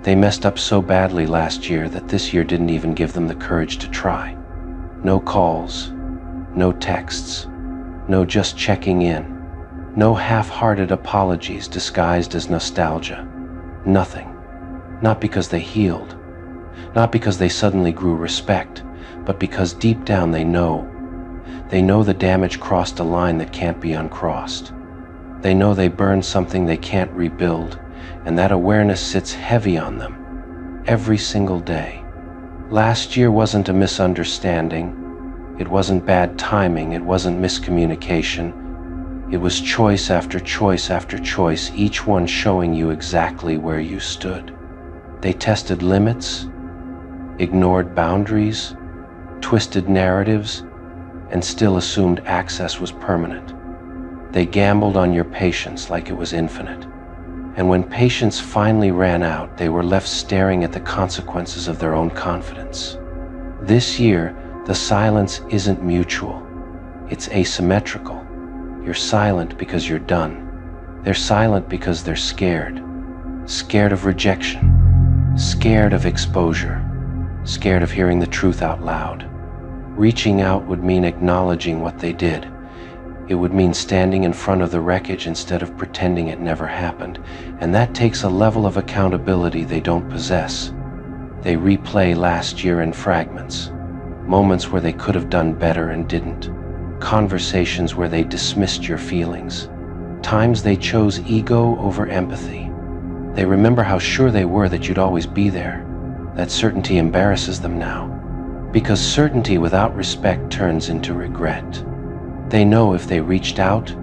They messed up so badly last year that this year didn't even give them the courage to try. No calls, no texts, no just checking in, no half-hearted apologies disguised as nostalgia. Nothing. Not because they healed, not because they suddenly grew respect, but because deep down they know the damage crossed a line that can't be uncrossed. They know they burned something they can't rebuild, and that awareness sits heavy on them every single day. Last year wasn't a misunderstanding. It wasn't bad timing. It wasn't miscommunication. It was choice after choice after choice, each one showing you exactly where you stood. They tested limits, ignored boundaries, twisted narratives, and still assumed access was permanent. They gambled on your patience like it was infinite. And when patience finally ran out, they were left staring at the consequences of their own confidence. This year, the silence isn't mutual. It's asymmetrical. You're silent because you're done. They're silent because they're scared. Scared of rejection. Scared of exposure. Scared of hearing the truth out loud. Reaching out would mean acknowledging what they did. It would mean standing in front of the wreckage instead of pretending it never happened. And that takes a level of accountability they don't possess. They replay last year in fragments. Moments where they could have done better and didn't. Conversations where they dismissed your feelings. Times they chose ego over empathy. They remember how sure they were that you'd always be there. That certainty embarrasses them now. Because certainty without respect turns into regret. They know if they reached out,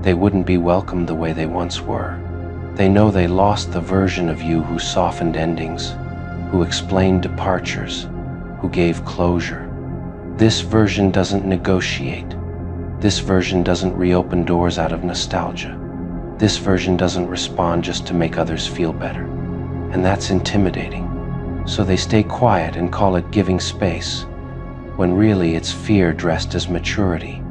they wouldn't be welcomed the way they once were. They know they lost the version of you who softened endings, who explained departures, who gave closure. This version doesn't negotiate. This version doesn't reopen doors out of nostalgia. This version doesn't respond just to make others feel better. And that's intimidating. So they stay quiet and call it giving space, when really it's fear dressed as maturity.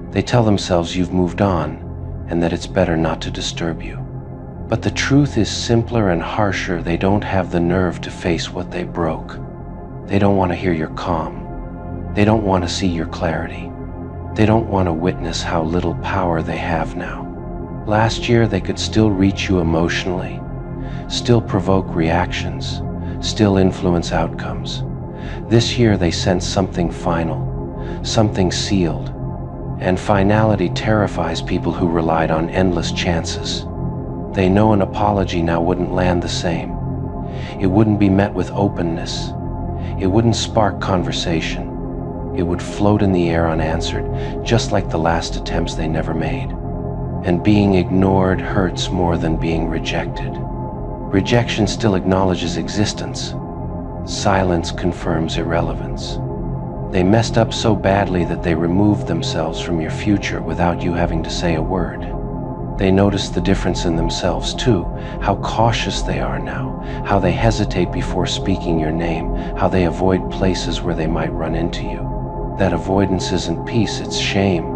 They tell themselves you've moved on and that it's better not to disturb you. But the truth is simpler and harsher. They don't have the nerve to face what they broke. They don't want to hear your calm. They don't want to see your clarity. They don't want to witness how little power they have now. Last year they could still reach you emotionally, still provoke reactions, still influence outcomes. This year they sense something final, something sealed. And finality terrifies people who relied on endless chances. They know an apology now wouldn't land the same. It wouldn't be met with openness. It wouldn't spark conversation. It would float in the air unanswered, just like the last attempts they never made. And being ignored hurts more than being rejected. Rejection still acknowledges existence. Silence confirms irrelevance. They messed up so badly that they removed themselves from your future without you having to say a word. They notice the difference in themselves too, how cautious they are now, how they hesitate before speaking your name, how they avoid places where they might run into you. That avoidance isn't peace, it's shame.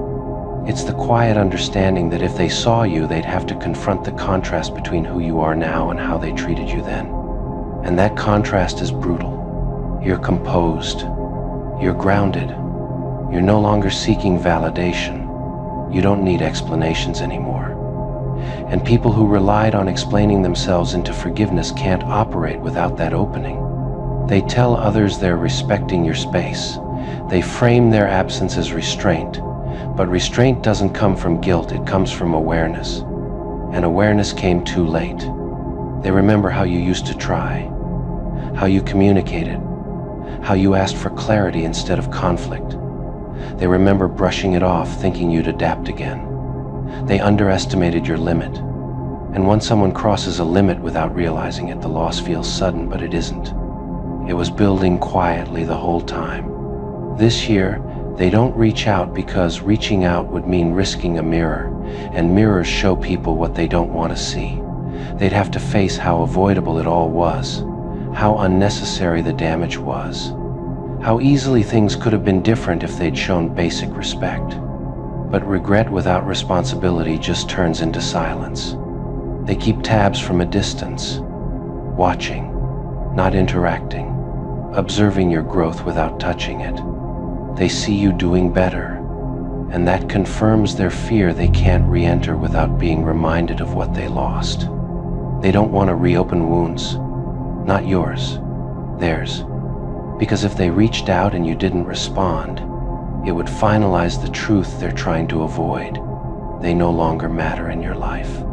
It's the quiet understanding that if they saw you, they'd have to confront the contrast between who you are now and how they treated you then. And that contrast is brutal. You're composed. You're grounded. You're no longer seeking validation. You don't need explanations anymore. And people who relied on explaining themselves into forgiveness can't operate without that opening. They tell others they're respecting your space. They frame their absence as restraint. But restraint doesn't come from guilt, it comes from awareness. And awareness came too late. They remember how you used to try, how you communicated, how you asked for clarity instead of conflict. They remember brushing it off, thinking you'd adapt again. They underestimated your limit. And once someone crosses a limit without realizing it, the loss feels sudden, but it isn't. It was building quietly the whole time. This year, they don't reach out because reaching out would mean risking a mirror, and mirrors show people what they don't want to see. They'd have to face how avoidable it all was, how unnecessary the damage was, how easily things could have been different if they'd shown basic respect. But regret without responsibility just turns into silence. They keep tabs from a distance, watching, not interacting, observing your growth without touching it. They see you doing better, and that confirms their fear they can't re-enter without being reminded of what they lost. They don't want to reopen wounds, not yours, theirs. Because if they reached out and you didn't respond, it would finalize the truth they're trying to avoid. They no longer matter in your life.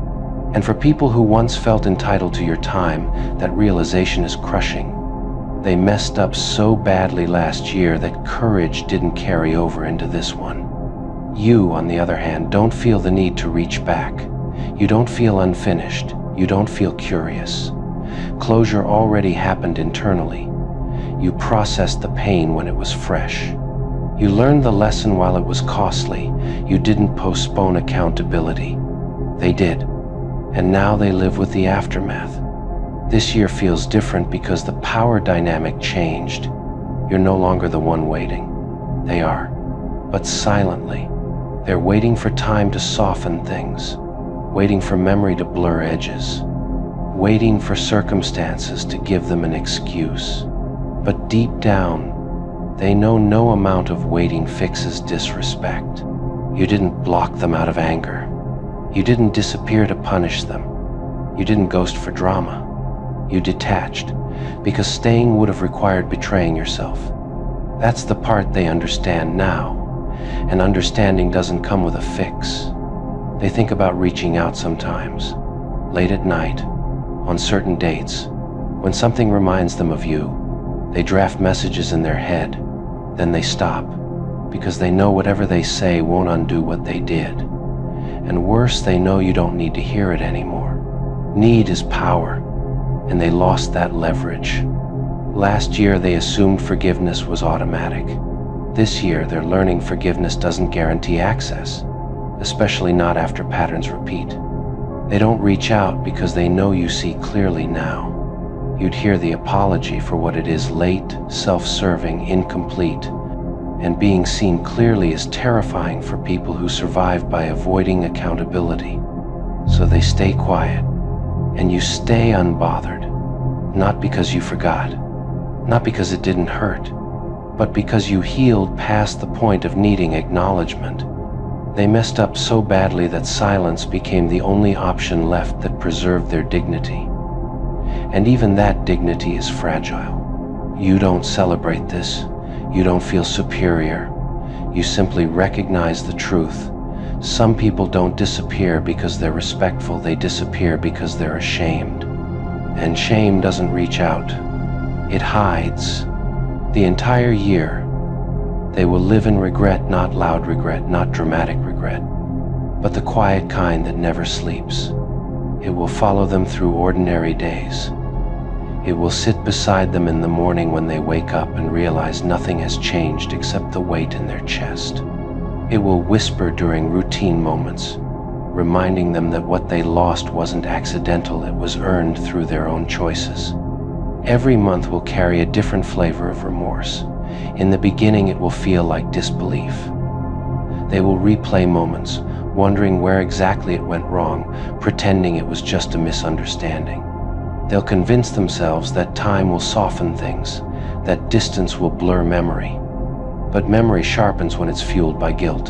And for people who once felt entitled to your time, that realization is crushing. They messed up so badly last year that courage didn't carry over into this one. You, on the other hand, don't feel the need to reach back. You don't feel unfinished. You don't feel curious. Closure already happened internally. You processed the pain when it was fresh. You learned the lesson while it was costly. You didn't postpone accountability. They did. And now they live with the aftermath. This year feels different because the power dynamic changed. You're no longer the one waiting. They are. But silently. They're waiting for time to soften things. Waiting for memory to blur edges. Waiting for circumstances to give them an excuse. But deep down, they know no amount of waiting fixes disrespect. You didn't block them out of anger. You didn't disappear to punish them. You didn't ghost for drama. You detached, because staying would have required betraying yourself. That's the part they understand now, and understanding doesn't come with a fix. They think about reaching out sometimes, late at night, on certain dates, when something reminds them of you. They draft messages in their head, then they stop, because they know whatever they say won't undo what they did. And worse, they know you don't need to hear it anymore. Need is power, and they lost that leverage. Last year, they assumed forgiveness was automatic. This year, they're learning forgiveness doesn't guarantee access, especially not after patterns repeat. They don't reach out because they know you see clearly now. You'd hear the apology for what it is: late, self-serving, incomplete. And being seen clearly is terrifying for people who survive by avoiding accountability. So they stay quiet, and you stay unbothered. Not because you forgot, not because it didn't hurt, but because you healed past the point of needing acknowledgement. They messed up so badly that silence became the only option left that preserved their dignity. And even that dignity is fragile. You don't celebrate this. You don't feel superior. You simply recognize the truth. Some people don't disappear because they're respectful. They disappear because they're ashamed. And shame doesn't reach out. It hides. The entire year, they will live in regret, not loud regret, not dramatic regret, but the quiet kind that never sleeps. It will follow them through ordinary days. It will sit beside them in the morning when they wake up and realize nothing has changed except the weight in their chest. It will whisper during routine moments, reminding them that what they lost wasn't accidental, it was earned through their own choices. Every month will carry a different flavor of remorse. In the beginning, it will feel like disbelief. They will replay moments, wondering where exactly it went wrong, pretending it was just a misunderstanding. They'll convince themselves that time will soften things, that distance will blur memory. But memory sharpens when it's fueled by guilt.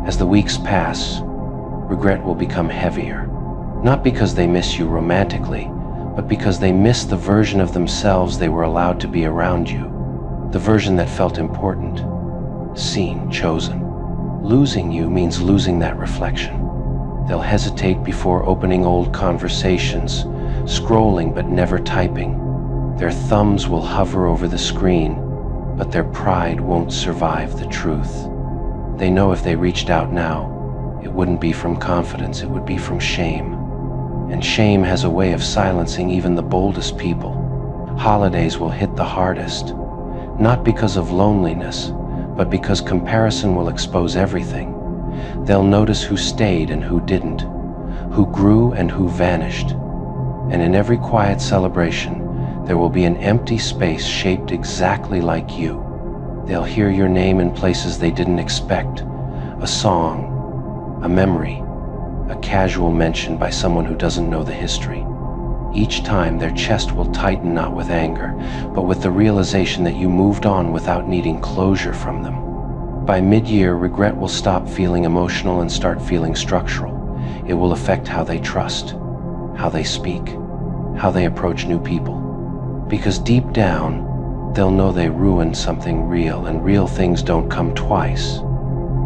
As the weeks pass, regret will become heavier, not because they miss you romantically, but because they miss the version of themselves they were allowed to be around you, the version that felt important, seen, chosen. Losing you means losing that reflection. They'll hesitate before opening old conversations, scrolling but never typing. Their thumbs will hover over the screen, but their pride won't survive the truth. They know if they reached out now, it wouldn't be from confidence, it would be from shame. And shame has a way of silencing even the boldest people. Holidays will hit the hardest, not because of loneliness, but because comparison will expose everything. They'll notice who stayed and who didn't, who grew and who vanished. And in every quiet celebration, there will be an empty space shaped exactly like you. They'll hear your name in places they didn't expect. A song, a memory, a casual mention by someone who doesn't know the history. Each time their chest will tighten not with anger, but with the realization that you moved on without needing closure from them. By mid-year, regret will stop feeling emotional and start feeling structural. It will affect how they trust, how they speak, how they approach new people. Because deep down, they'll know they ruined something real, and real things don't come twice.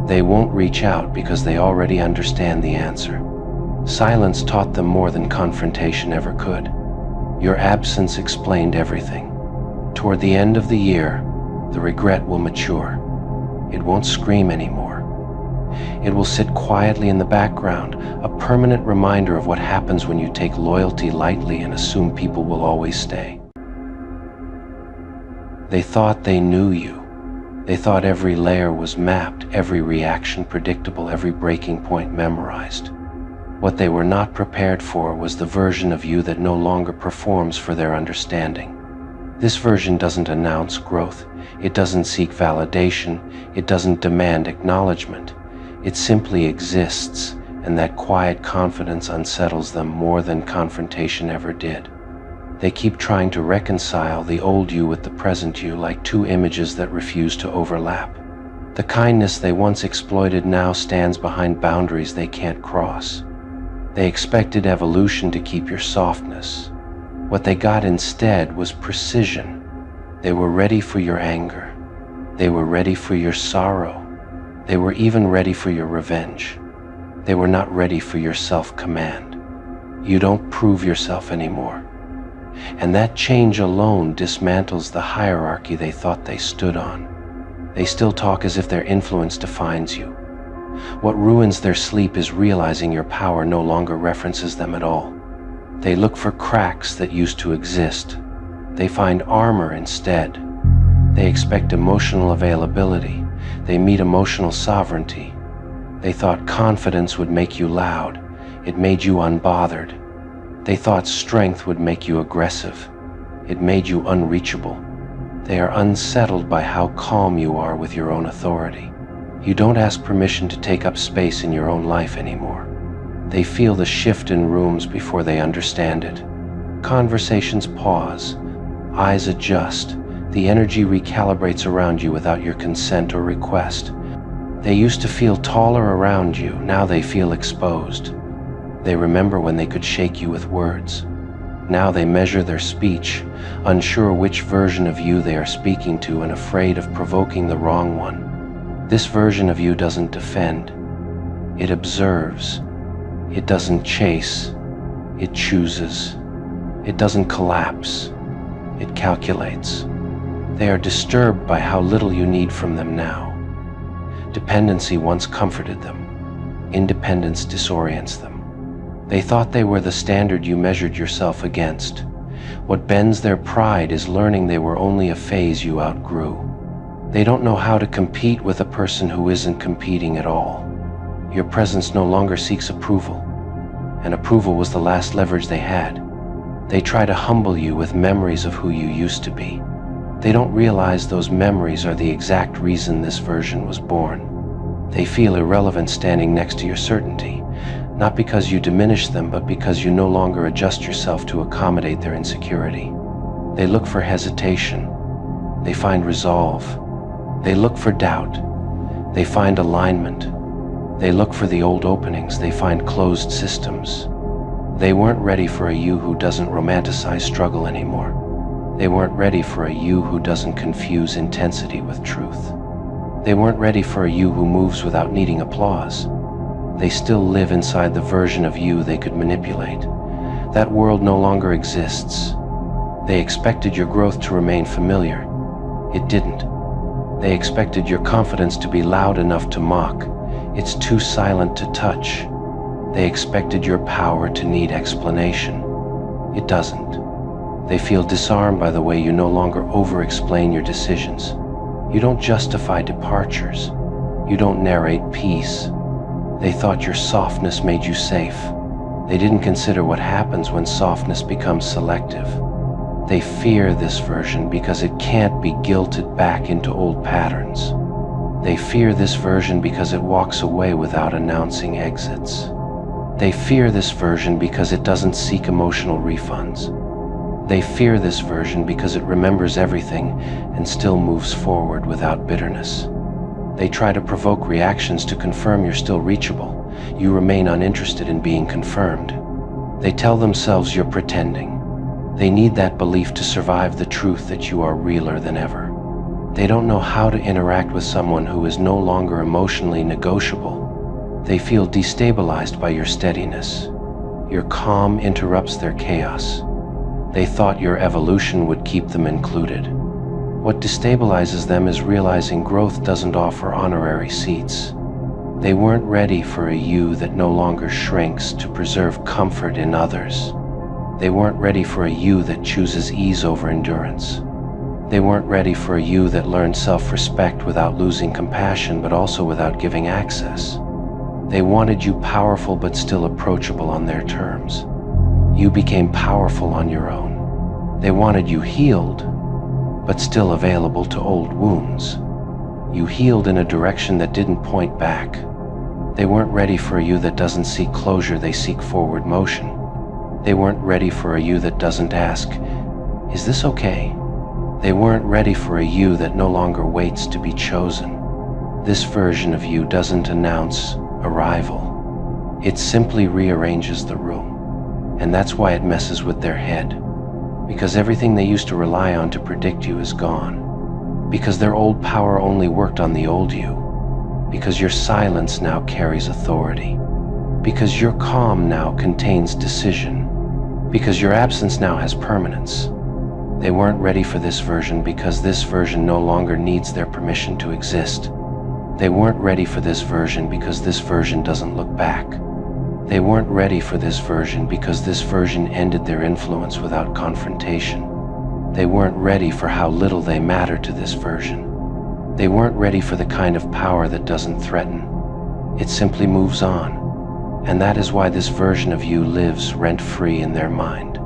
They won't reach out because they already understand the answer. Silence taught them more than confrontation ever could. Your absence explained everything. Toward the end of the year, the regret will mature. It won't scream anymore. It will sit quietly in the background, a permanent reminder of what happens when you take loyalty lightly and assume people will always stay. They thought they knew you. They thought every layer was mapped, every reaction predictable, every breaking point memorized. What they were not prepared for was the version of you that no longer performs for their understanding. This version doesn't announce growth. It doesn't seek validation. It doesn't demand acknowledgement. It simply exists, and that quiet confidence unsettles them more than confrontation ever did. They keep trying to reconcile the old you with the present you, like two images that refuse to overlap. The kindness they once exploited now stands behind boundaries they can't cross. They expected evolution to keep your softness. What they got instead was precision. They were ready for your anger. They were ready for your sorrow. They were even ready for your revenge. They were not ready for your self-command. You don't prove yourself anymore. And that change alone dismantles the hierarchy they thought they stood on. They still talk as if their influence defines you. What ruins their sleep is realizing your power no longer references them at all. They look for cracks that used to exist. They find armor instead. They expect emotional availability. They meet emotional sovereignty. They thought confidence would make you loud. It made you unbothered. They thought strength would make you aggressive. It made you unreachable. They are unsettled by how calm you are with your own authority. You don't ask permission to take up space in your own life anymore. They feel the shift in rooms before they understand it. Conversations pause. Eyes adjust. The energy recalibrates around you without your consent or request. They used to feel taller around you. Now they feel exposed. They remember when they could shake you with words. Now they measure their speech, unsure which version of you they are speaking to and afraid of provoking the wrong one. This version of you doesn't defend. It observes. It doesn't chase. It chooses. It doesn't collapse. It calculates. They are disturbed by how little you need from them now. Dependency once comforted them. Independence disorients them. They thought they were the standard you measured yourself against. What bends their pride is learning they were only a phase you outgrew. They don't know how to compete with a person who isn't competing at all. Your presence no longer seeks approval, and approval was the last leverage they had. They try to humble you with memories of who you used to be. They don't realize those memories are the exact reason this version was born. They feel irrelevant standing next to your certainty, not because you diminish them, but because you no longer adjust yourself to accommodate their insecurity. They look for hesitation. They find resolve. They look for doubt. They find alignment. They look for the old openings. They find closed systems. They weren't ready for a you who doesn't romanticize struggle anymore. They weren't ready for a you who doesn't confuse intensity with truth. They weren't ready for a you who moves without needing applause. They still live inside the version of you they could manipulate. That world no longer exists. They expected your growth to remain familiar. It didn't. They expected your confidence to be loud enough to mock. It's too silent to touch. They expected your power to need explanation. It doesn't. They feel disarmed by the way you no longer over-explain your decisions. You don't justify departures. You don't narrate peace. They thought your softness made you safe. They didn't consider what happens when softness becomes selective. They fear this version because it can't be guilted back into old patterns. They fear this version because it walks away without announcing exits. They fear this version because it doesn't seek emotional refunds. They fear this version because it remembers everything and still moves forward without bitterness. They try to provoke reactions to confirm you're still reachable. You remain uninterested in being confirmed. They tell themselves you're pretending. They need that belief to survive the truth that you are realer than ever. They don't know how to interact with someone who is no longer emotionally negotiable. They feel destabilized by your steadiness. Your calm interrupts their chaos. They thought your evolution would keep them included. What destabilizes them is realizing growth doesn't offer honorary seats. They weren't ready for a you that no longer shrinks to preserve comfort in others. They weren't ready for a you that chooses ease over endurance. They weren't ready for a you that learned self-respect without losing compassion, but also without giving access. They wanted you powerful but still approachable on their terms. You became powerful on your own. They wanted you healed, but still available to old wounds. You healed in a direction that didn't point back. They weren't ready for a you that doesn't seek closure, they seek forward motion. They weren't ready for a you that doesn't ask, "Is this okay?" They weren't ready for a you that no longer waits to be chosen. This version of you doesn't announce arrival. It simply rearranges the room. And that's why it messes with their head. Because everything they used to rely on to predict you is gone. Because their old power only worked on the old you. Because your silence now carries authority. Because your calm now contains decision. Because your absence now has permanence. They weren't ready for this version because this version no longer needs their permission to exist. They weren't ready for this version because this version doesn't look back. They weren't ready for this version because this version ended their influence without confrontation. They weren't ready for how little they matter to this version. They weren't ready for the kind of power that doesn't threaten. It simply moves on. And that is why this version of you lives rent-free in their mind.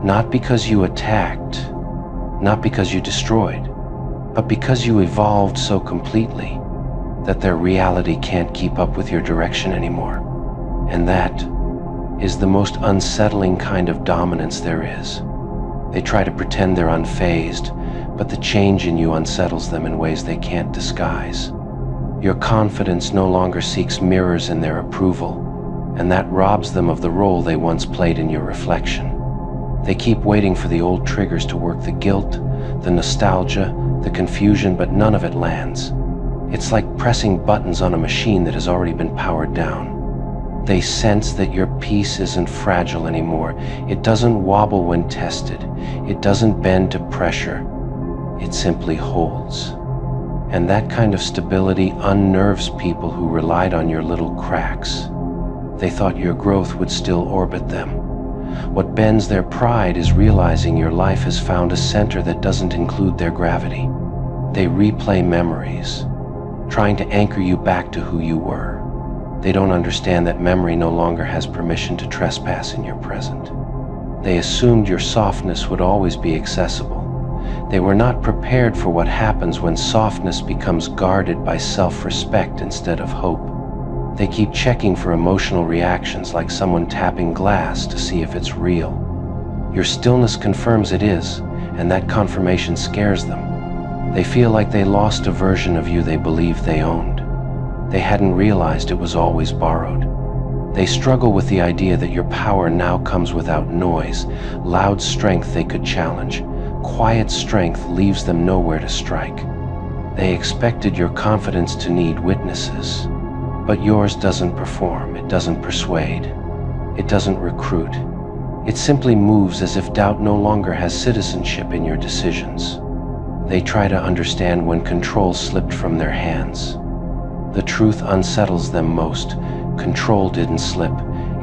Not because you attacked, not because you destroyed, but because you evolved so completely that their reality can't keep up with your direction anymore. And that is the most unsettling kind of dominance there is. They try to pretend they're unfazed, but the change in you unsettles them in ways they can't disguise. Your confidence no longer seeks mirrors in their approval, and that robs them of the role they once played in your reflection. They keep waiting for the old triggers to work, the guilt, the nostalgia, the confusion, but none of it lands. It's like pressing buttons on a machine that has already been powered down. They sense that your peace isn't fragile anymore. It doesn't wobble when tested. It doesn't bend to pressure. It simply holds. And that kind of stability unnerves people who relied on your little cracks. They thought your growth would still orbit them. What bends their pride is realizing your life has found a center that doesn't include their gravity. They replay memories, trying to anchor you back to who you were. They don't understand that memory no longer has permission to trespass in your present. They assumed your softness would always be accessible. They were not prepared for what happens when softness becomes guarded by self-respect instead of hope. They keep checking for emotional reactions like someone tapping glass to see if it's real. Your stillness confirms it is, and that confirmation scares them. They feel like they lost a version of you they believed they owned. They hadn't realized it was always borrowed. They struggle with the idea that your power now comes without noise, loud strength they could challenge. Quiet strength leaves them nowhere to strike. They expected your confidence to need witnesses. But yours doesn't perform, it doesn't persuade, it doesn't recruit. It simply moves as if doubt no longer has citizenship in your decisions. They try to understand when control slipped from their hands. The truth unsettles them most. Control didn't slip,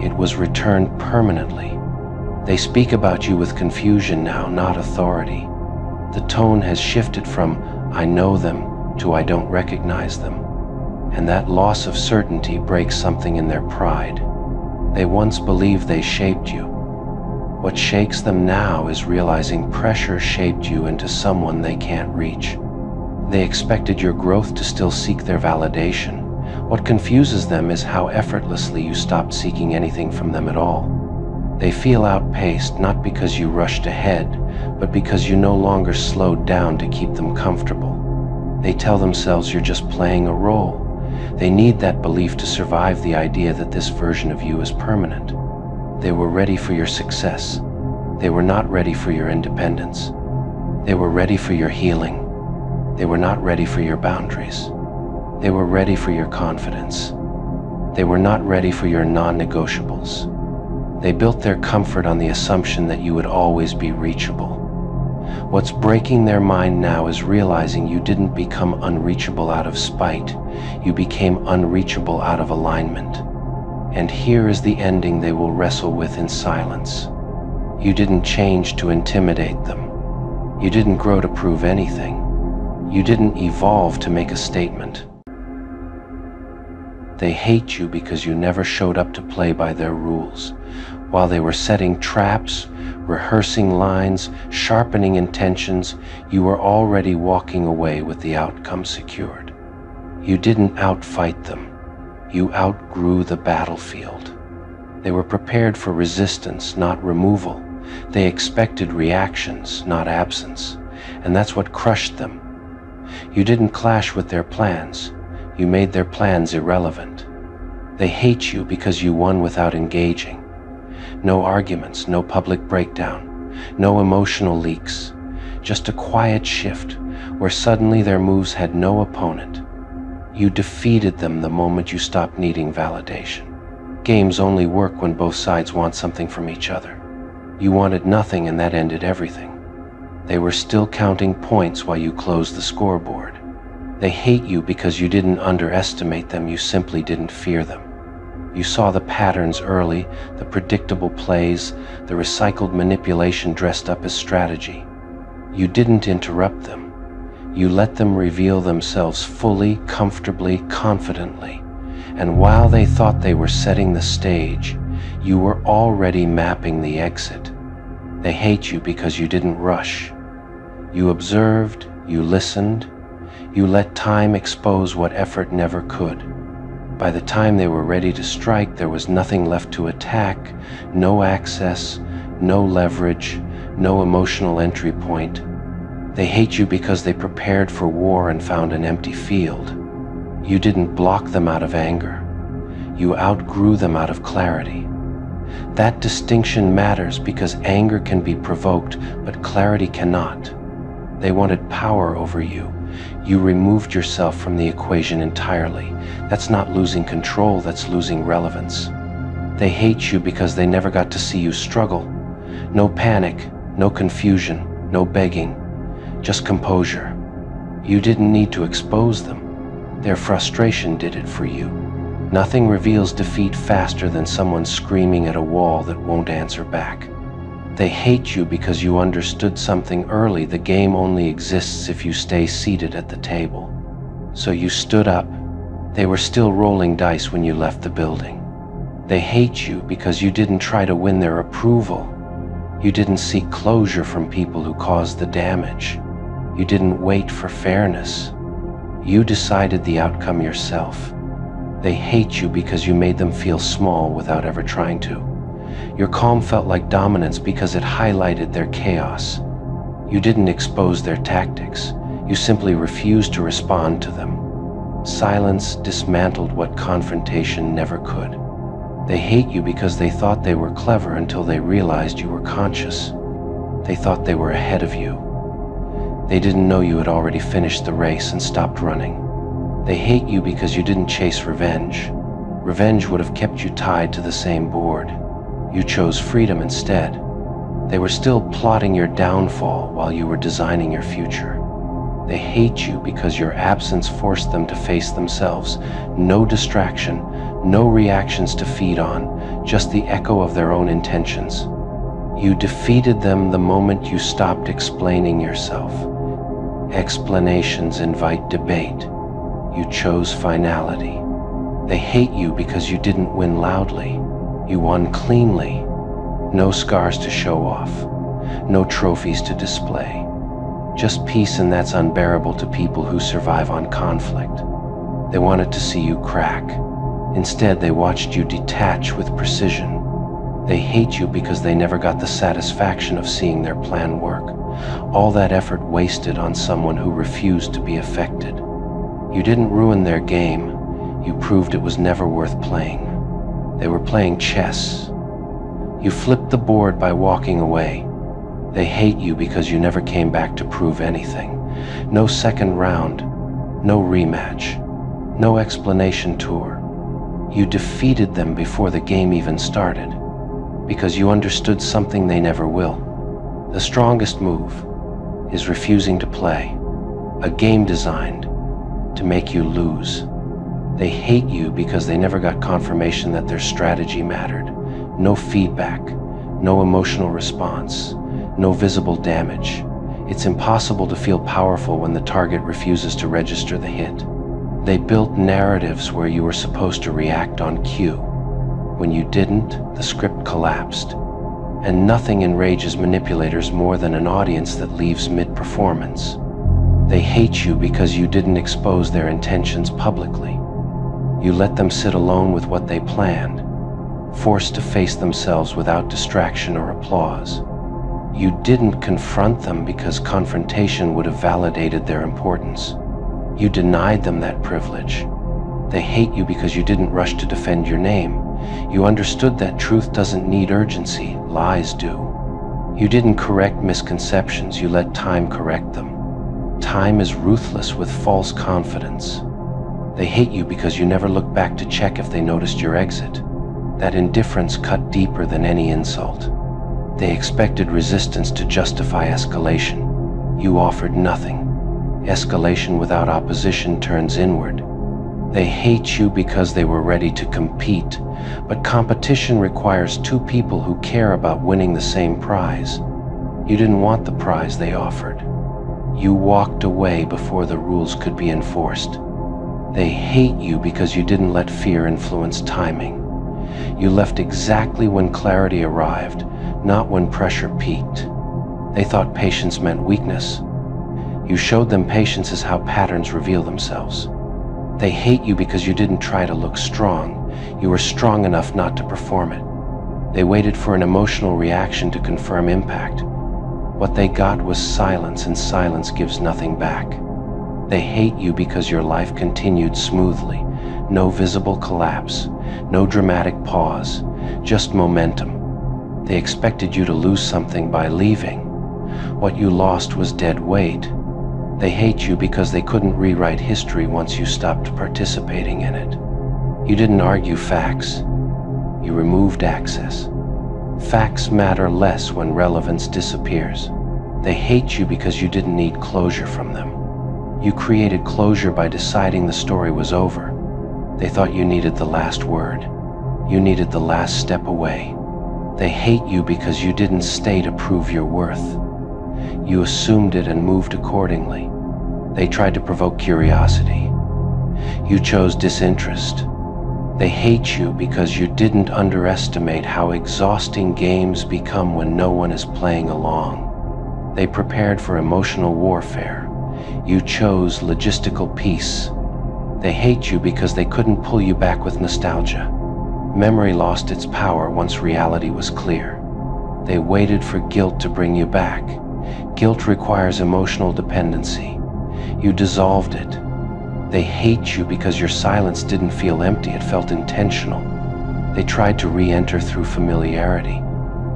it was returned permanently. They speak about you with confusion now, not authority. The tone has shifted from "I know them" to "I don't recognize them." And that loss of certainty breaks something in their pride. They once believed they shaped you. What shakes them now is realizing pressure shaped you into someone they can't reach. They expected your growth to still seek their validation, What confuses them is how effortlessly you stopped seeking anything from them at all. They feel outpaced not because you rushed ahead, but because you no longer slowed down to keep them comfortable. They tell themselves you're just playing a role. They need that belief to survive the idea that this version of you is permanent. They were ready for your success. They were not ready for your independence. They were ready for your healing. They were not ready for your boundaries. They were ready for your confidence. They were not ready for your non-negotiables. They built their comfort on the assumption that you would always be reachable. What's breaking their mind now is realizing you didn't become unreachable out of spite. You became unreachable out of alignment. And here is the ending they will wrestle with in silence. You didn't change to intimidate them. You didn't grow to prove anything. You didn't evolve to make a statement. They hate you because you never showed up to play by their rules. While they were setting traps, rehearsing lines, sharpening intentions, you were already walking away with the outcome secured. You didn't outfight them. You outgrew the battlefield. They were prepared for resistance, not removal. They expected reactions, not absence. And that's what crushed them. You didn't clash with their plans. You made their plans irrelevant. They hate you because you won without engaging. No arguments, no public breakdown, no emotional leaks, just a quiet shift where suddenly their moves had no opponent. You defeated them the moment you stopped needing validation. Games only work when both sides want something from each other. You wanted nothing and that ended everything. They were still counting points while you closed the scoreboard. They hate you because you didn't underestimate them, you simply didn't fear them. You saw the patterns early, the predictable plays, the recycled manipulation dressed up as strategy. You didn't interrupt them. You let them reveal themselves fully, comfortably, confidently. And while they thought they were setting the stage, you were already mapping the exit. They hate you because you didn't rush. You observed, you listened, you let time expose what effort never could. By the time they were ready to strike, there was nothing left to attack, no access, no leverage, no emotional entry point. They hate you because they prepared for war and found an empty field. You didn't block them out of anger. You outgrew them out of clarity. That distinction matters because anger can be provoked, but clarity cannot. They wanted power over you. You removed yourself from the equation entirely. That's not losing control, that's losing relevance. They hate you because they never got to see you struggle. No panic, no confusion, no begging, just composure. You didn't need to expose them. Their frustration did it for you. Nothing reveals defeat faster than someone screaming at a wall that won't answer back. They hate you because you understood something early. The game only exists if you stay seated at the table. So you stood up. They were still rolling dice when you left the building. They hate you because you didn't try to win their approval. You didn't seek closure from people who caused the damage. You didn't wait for fairness. You decided the outcome yourself. They hate you because you made them feel small without ever trying to. Your calm felt like dominance because it highlighted their chaos. You didn't expose their tactics. You simply refused to respond to them. Silence dismantled what confrontation never could. They hate you because they thought they were clever until they realized you were conscious. They thought they were ahead of you. They didn't know you had already finished the race and stopped running. They hate you because you didn't chase revenge. Revenge would have kept you tied to the same board. You chose freedom instead. They were still plotting your downfall while you were designing your future. They hate you because your absence forced them to face themselves. No distraction, no reactions to feed on, just the echo of their own intentions. You defeated them the moment you stopped explaining yourself. Explanations invite debate. You chose finality. They hate you because you didn't win loudly. You won cleanly. No scars to show off. No trophies to display. Just peace, and that's unbearable to people who survive on conflict. They wanted to see you crack. Instead, they watched you detach with precision. They hate you because they never got the satisfaction of seeing their plan work. All that effort wasted on someone who refused to be affected. You didn't ruin their game. You proved it was never worth playing. They were playing chess. You flipped the board by walking away. They hate you because you never came back to prove anything. No second round, no rematch, no explanation tour. You defeated them before the game even started, because you understood something they never will. The strongest move is refusing to play, a game designed to make you lose. They hate you because they never got confirmation that their strategy mattered. No feedback, no emotional response, no visible damage. It's impossible to feel powerful when the target refuses to register the hit. They built narratives where you were supposed to react on cue. When you didn't, the script collapsed. And nothing enrages manipulators more than an audience that leaves mid-performance. They hate you because you didn't expose their intentions publicly. You let them sit alone with what they planned, forced to face themselves without distraction or applause. You didn't confront them because confrontation would have validated their importance. You denied them that privilege. They hate you because you didn't rush to defend your name. You understood that truth doesn't need urgency, lies do. You didn't correct misconceptions, you let time correct them. Time is ruthless with false confidence. They hate you because you never looked back to check if they noticed your exit. That indifference cut deeper than any insult. They expected resistance to justify escalation. You offered nothing. Escalation without opposition turns inward. They hate you because they were ready to compete, but competition requires two people who care about winning the same prize. You didn't want the prize they offered. You walked away before the rules could be enforced. They hate you because you didn't let fear influence timing. You left exactly when clarity arrived, not when pressure peaked. They thought patience meant weakness. You showed them patience is how patterns reveal themselves. They hate you because you didn't try to look strong. You were strong enough not to perform it. They waited for an emotional reaction to confirm impact. What they got was silence, and silence gives nothing back. They hate you because your life continued smoothly. No visible collapse, no dramatic pause, just momentum. They expected you to lose something by leaving. What you lost was dead weight. They hate you because they couldn't rewrite history once you stopped participating in it. You didn't argue facts. You removed access. Facts matter less when relevance disappears. They hate you because you didn't need closure from them. You created closure by deciding the story was over. They thought you needed the last word. You needed the last step away. They hate you because you didn't stay to prove your worth. You assumed it and moved accordingly. They tried to provoke curiosity. You chose disinterest. They hate you because you didn't underestimate how exhausting games become when no one is playing along. They prepared for emotional warfare. You chose logistical peace. They hate you because they couldn't pull you back with nostalgia. Memory lost its power once reality was clear. They waited for guilt to bring you back. Guilt requires emotional dependency. You dissolved it. They hate you because your silence didn't feel empty, it felt intentional. They tried to re-enter through familiarity.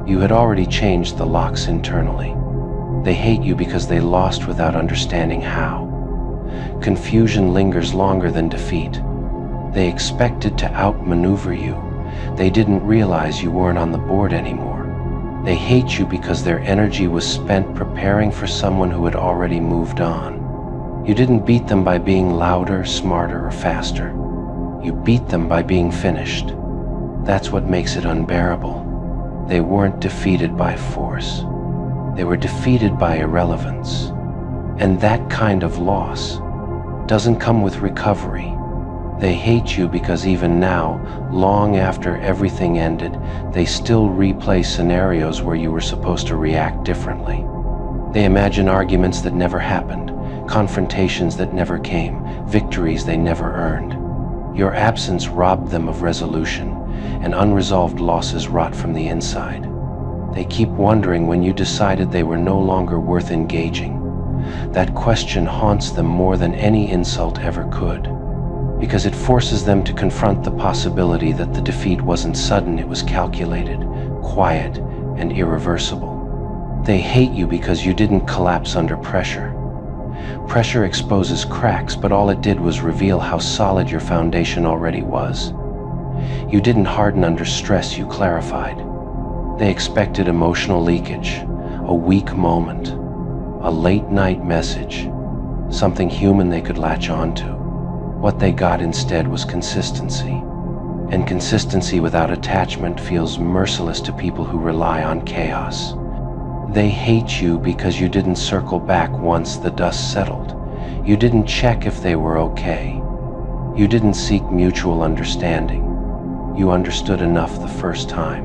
You had already changed the locks internally. They hate you because they lost without understanding how. Confusion lingers longer than defeat. They expected to outmaneuver you. They didn't realize you weren't on the board anymore. They hate you because their energy was spent preparing for someone who had already moved on. You didn't beat them by being louder, smarter, or faster. You beat them by being finished. That's what makes it unbearable. They weren't defeated by force. They were defeated by irrelevance. And that kind of loss doesn't come with recovery. They hate you because even now, long after everything ended, they still replay scenarios where you were supposed to react differently. They imagine arguments that never happened, confrontations that never came, victories they never earned. Your absence robbed them of resolution, and unresolved losses rot from the inside. They keep wondering when you decided they were no longer worth engaging. That question haunts them more than any insult ever could, because it forces them to confront the possibility that the defeat wasn't sudden, it was calculated, quiet, and irreversible. They hate you because you didn't collapse under pressure. Pressure exposes cracks, but all it did was reveal how solid your foundation already was. You didn't harden under stress, you clarified. They expected emotional leakage, a weak moment, a late-night message, something human they could latch onto. What they got instead was consistency. And consistency without attachment feels merciless to people who rely on chaos. They hate you because you didn't circle back once the dust settled. You didn't check if they were okay. You didn't seek mutual understanding. You understood enough the first time.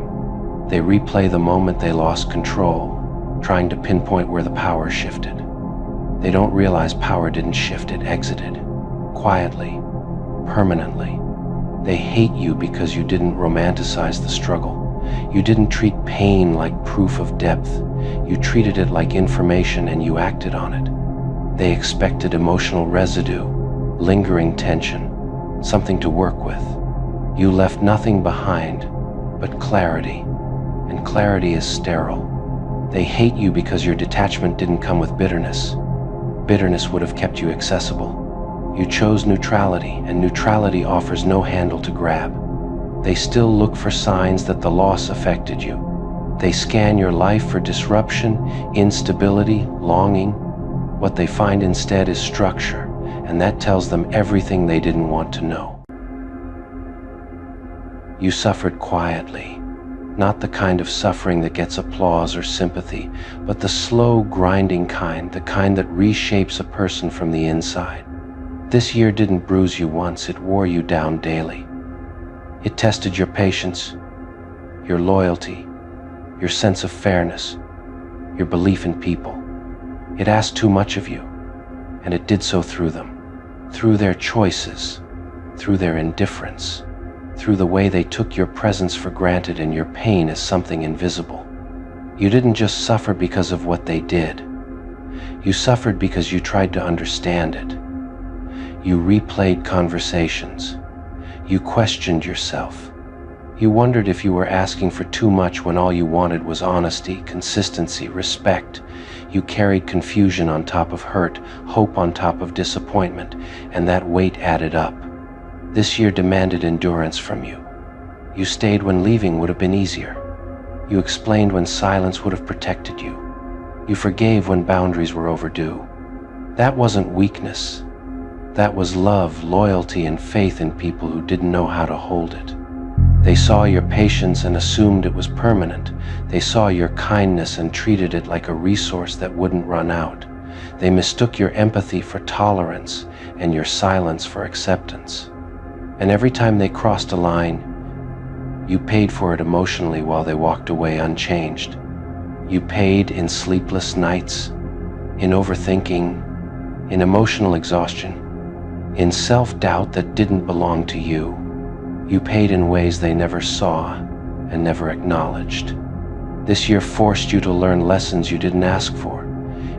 They replay the moment they lost control, trying to pinpoint where the power shifted. They don't realize power didn't shift, it exited. Quietly, permanently. They hate you because you didn't romanticize the struggle. You didn't treat pain like proof of depth. You treated it like information and you acted on it. They expected emotional residue, lingering tension, something to work with. You left nothing behind but clarity, and clarity is sterile. They hate you because your detachment didn't come with bitterness. Bitterness would have kept you accessible. You chose neutrality, and neutrality offers no handle to grab. They still look for signs that the loss affected you. They scan your life for disruption, instability, longing. What they find instead is structure, and that tells them everything they didn't want to know. You suffered quietly, not the kind of suffering that gets applause or sympathy, but the slow, grinding kind, the kind that reshapes a person from the inside. This year didn't bruise you once, it wore you down daily. It tested your patience, your loyalty, your sense of fairness, your belief in people. It asked too much of you, and it did so through them, through their choices, through their indifference, through the way they took your presence for granted and your pain as something invisible. You didn't just suffer because of what they did. You suffered because you tried to understand it. You replayed conversations. You questioned yourself. You wondered if you were asking for too much when all you wanted was honesty, consistency, respect. You carried confusion on top of hurt, hope on top of disappointment, and that weight added up. This year demanded endurance from you. You stayed when leaving would have been easier. You explained when silence would have protected you. You forgave when boundaries were overdue. That wasn't weakness. That was love, loyalty, and faith in people who didn't know how to hold it. They saw your patience and assumed it was permanent. They saw your kindness and treated it like a resource that wouldn't run out. They mistook your empathy for tolerance and your silence for acceptance. And every time they crossed a line, you paid for it emotionally while they walked away unchanged. You paid in sleepless nights, in overthinking, in emotional exhaustion, in self-doubt that didn't belong to you. You paid in ways they never saw and never acknowledged. This year forced you to learn lessons you didn't ask for.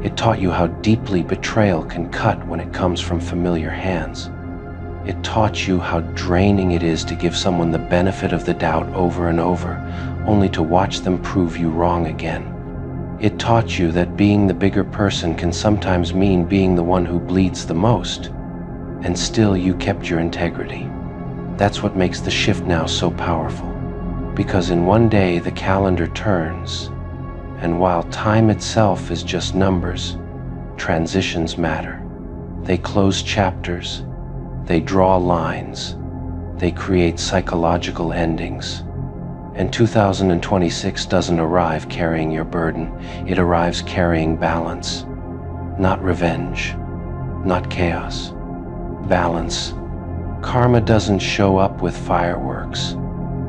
It taught you how deeply betrayal can cut when it comes from familiar hands. It taught you how draining it is to give someone the benefit of the doubt over and over, only to watch them prove you wrong again. It taught you that being the bigger person can sometimes mean being the one who bleeds the most. And still you kept your integrity. That's what makes the shift now so powerful. Because in one day the calendar turns, and while time itself is just numbers, transitions matter. They close chapters, they draw lines, they create psychological endings. And 2026 doesn't arrive carrying your burden, it arrives carrying balance. Not revenge, not chaos. Balance. Karma doesn't show up with fireworks.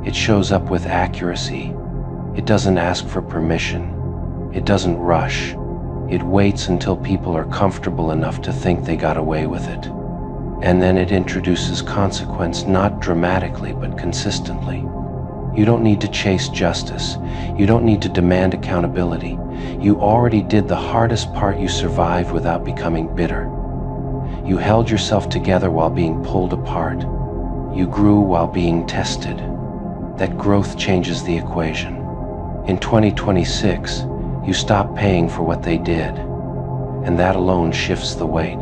It shows up with accuracy. It doesn't ask for permission. It doesn't rush. It waits until people are comfortable enough to think they got away with it. And then it introduces consequence, not dramatically but consistently. You don't need to chase justice. You don't need to demand accountability. You already did the hardest part. You survived without becoming bitter. You held yourself together while being pulled apart. You grew while being tested. That growth changes the equation. In 2026, you stop paying for what they did, and that alone shifts the weight.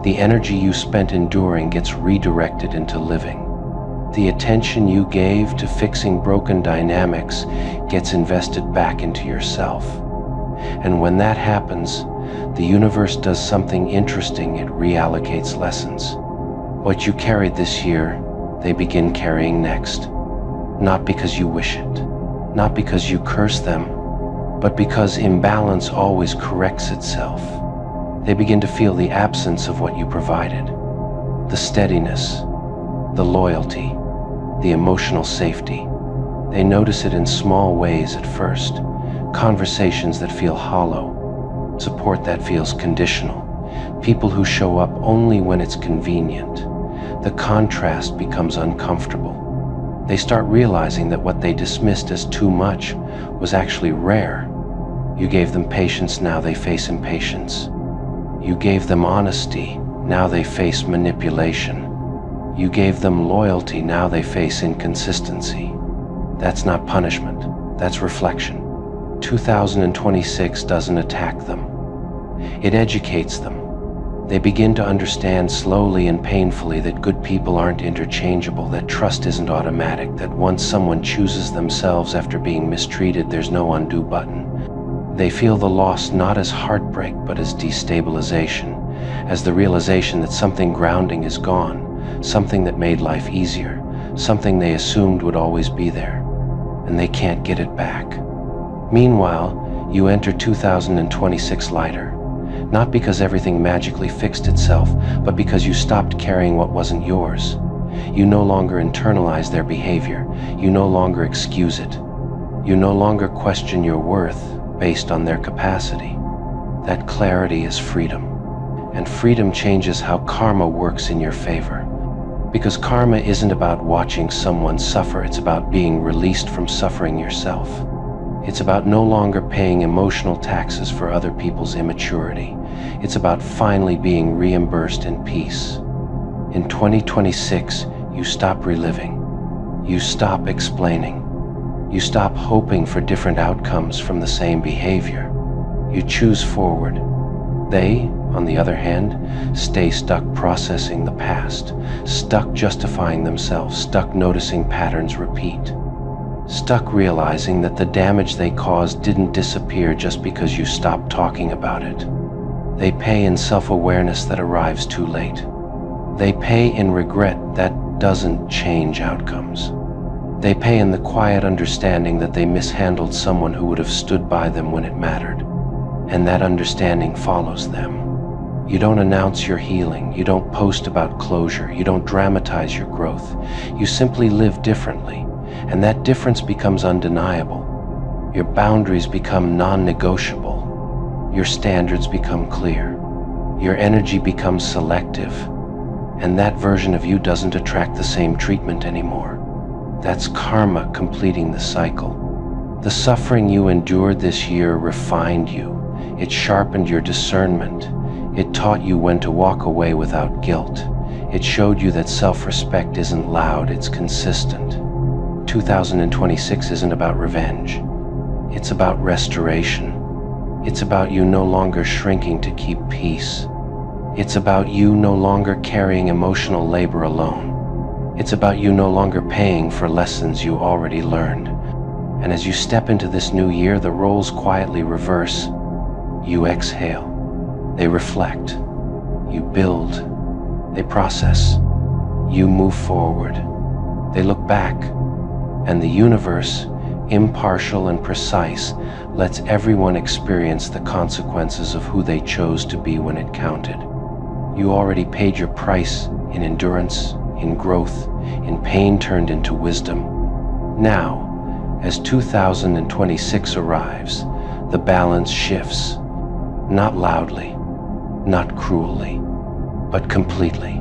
The energy you spent enduring gets redirected into living. The attention you gave to fixing broken dynamics gets invested back into yourself. And when that happens, the universe does something interesting. It reallocates lessons. What you carried this year, they begin carrying next. Not because you wish it, not because you curse them, but because imbalance always corrects itself. They begin to feel the absence of what you provided. The steadiness, the loyalty, the emotional safety. They notice it in small ways at first. Conversations that feel hollow, support that feels conditional, people who show up only when it's convenient. The contrast becomes uncomfortable. They start realizing that what they dismissed as too much was actually rare. You gave them patience, now they face impatience. You gave them honesty, now they face manipulation. You gave them loyalty, now they face inconsistency. That's not punishment, that's reflection. 2026 doesn't attack them. It educates them. They begin to understand slowly and painfully that good people aren't interchangeable, that trust isn't automatic, that once someone chooses themselves after being mistreated, there's no undo button. They feel the loss not as heartbreak, but as destabilization, as the realization that something grounding is gone, something that made life easier, something they assumed would always be there, and they can't get it back. Meanwhile, you enter 2026 lighter, not because everything magically fixed itself, but because you stopped carrying what wasn't yours. You no longer internalize their behavior. You no longer excuse it. You no longer question your worth based on their capacity. That clarity is freedom. And freedom changes how karma works in your favor. Because karma isn't about watching someone suffer, it's about being released from suffering yourself. It's about no longer paying emotional taxes for other people's immaturity. It's about finally being reimbursed in peace. In 2026, you stop reliving. You stop explaining. You stop hoping for different outcomes from the same behavior. You choose forward. They, on the other hand, stay stuck processing the past, stuck justifying themselves, stuck noticing patterns repeat, stuck realizing that the damage they caused didn't disappear just because you stopped talking about it. They pay in self-awareness that arrives too late. They pay in regret that doesn't change outcomes. They pay in the quiet understanding that they mishandled someone who would have stood by them when it mattered. And that understanding follows them. You don't announce your healing. You don't post about closure. You don't dramatize your growth. You simply live differently. And that difference becomes undeniable. Your boundaries become non-negotiable. Your standards become clear. Your energy becomes selective. And that version of you doesn't attract the same treatment anymore. That's karma completing the cycle. The suffering you endured this year refined you. It sharpened your discernment. It taught you when to walk away without guilt. It showed you that self-respect isn't loud, it's consistent. 2026 isn't about revenge. It's about restoration. It's about you no longer shrinking to keep peace. It's about you no longer carrying emotional labor alone. It's about you no longer paying for lessons you already learned. And as you step into this new year, the roles quietly reverse. You exhale. They reflect. You build. They process. You move forward. They look back. And the universe, impartial and precise, lets everyone experience the consequences of who they chose to be when it counted. You already paid your price in endurance, in growth, in pain turned into wisdom. Now, as 2026 arrives, the balance shifts. Not loudly, not cruelly, but completely.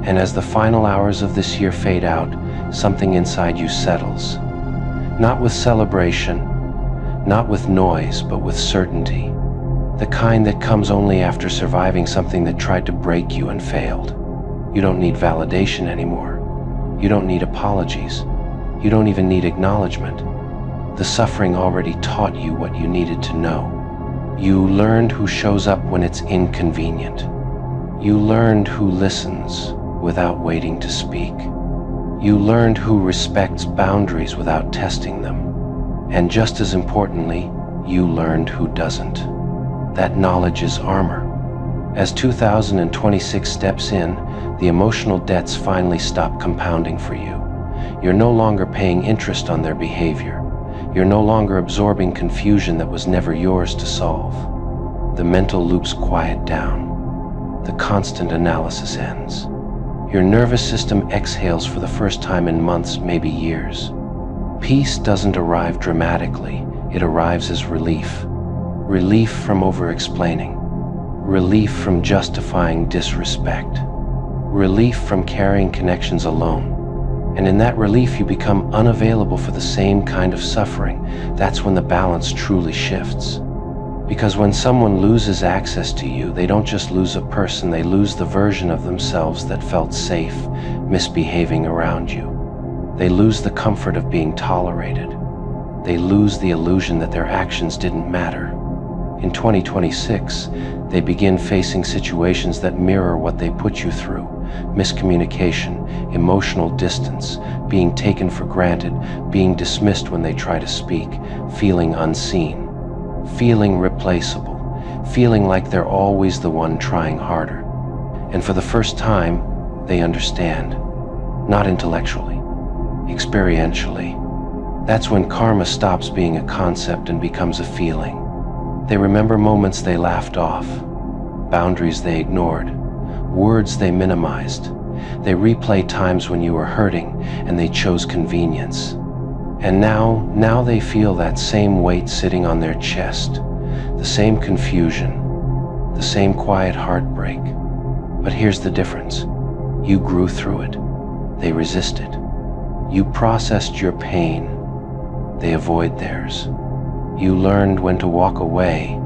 And as the final hours of this year fade out, something inside you settles. Not with celebration, not with noise, but with certainty. The kind that comes only after surviving something that tried to break you and failed. You don't need validation anymore. You don't need apologies. You don't even need acknowledgement. The suffering already taught you what you needed to know. You learned who shows up when it's inconvenient. You learned who listens without waiting to speak. You learned who respects boundaries without testing them. And just as importantly, you learned who doesn't. That knowledge is armor. As 2026 steps in, the emotional debts finally stop compounding for you. You're no longer paying interest on their behavior. You're no longer absorbing confusion that was never yours to solve. The mental loops quiet down. The constant analysis ends. Your nervous system exhales for the first time in months, maybe years. Peace doesn't arrive dramatically. It arrives as relief. Relief from over-explaining. Relief from justifying disrespect. Relief from carrying connections alone. And in that relief, you become unavailable for the same kind of suffering. That's when the balance truly shifts. Because when someone loses access to you, they don't just lose a person, they lose the version of themselves that felt safe, misbehaving around you. They lose the comfort of being tolerated. They lose the illusion that their actions didn't matter. In 2026, they begin facing situations that mirror what they put you through. Miscommunication, emotional distance, being taken for granted, being dismissed when they try to speak, feeling unseen, feeling replaceable, feeling like they're always the one trying harder. And for the first time, they understand. Not intellectually, experientially. That's when karma stops being a concept and becomes a feeling. They remember moments they laughed off, boundaries they ignored, words they minimized. They replay times when you were hurting and they chose convenience. And now they feel that same weight sitting on their chest, the same confusion, the same quiet heartbreak. But here's the difference. You grew through it. They resisted. You processed your pain. They avoid theirs. You learned when to walk away.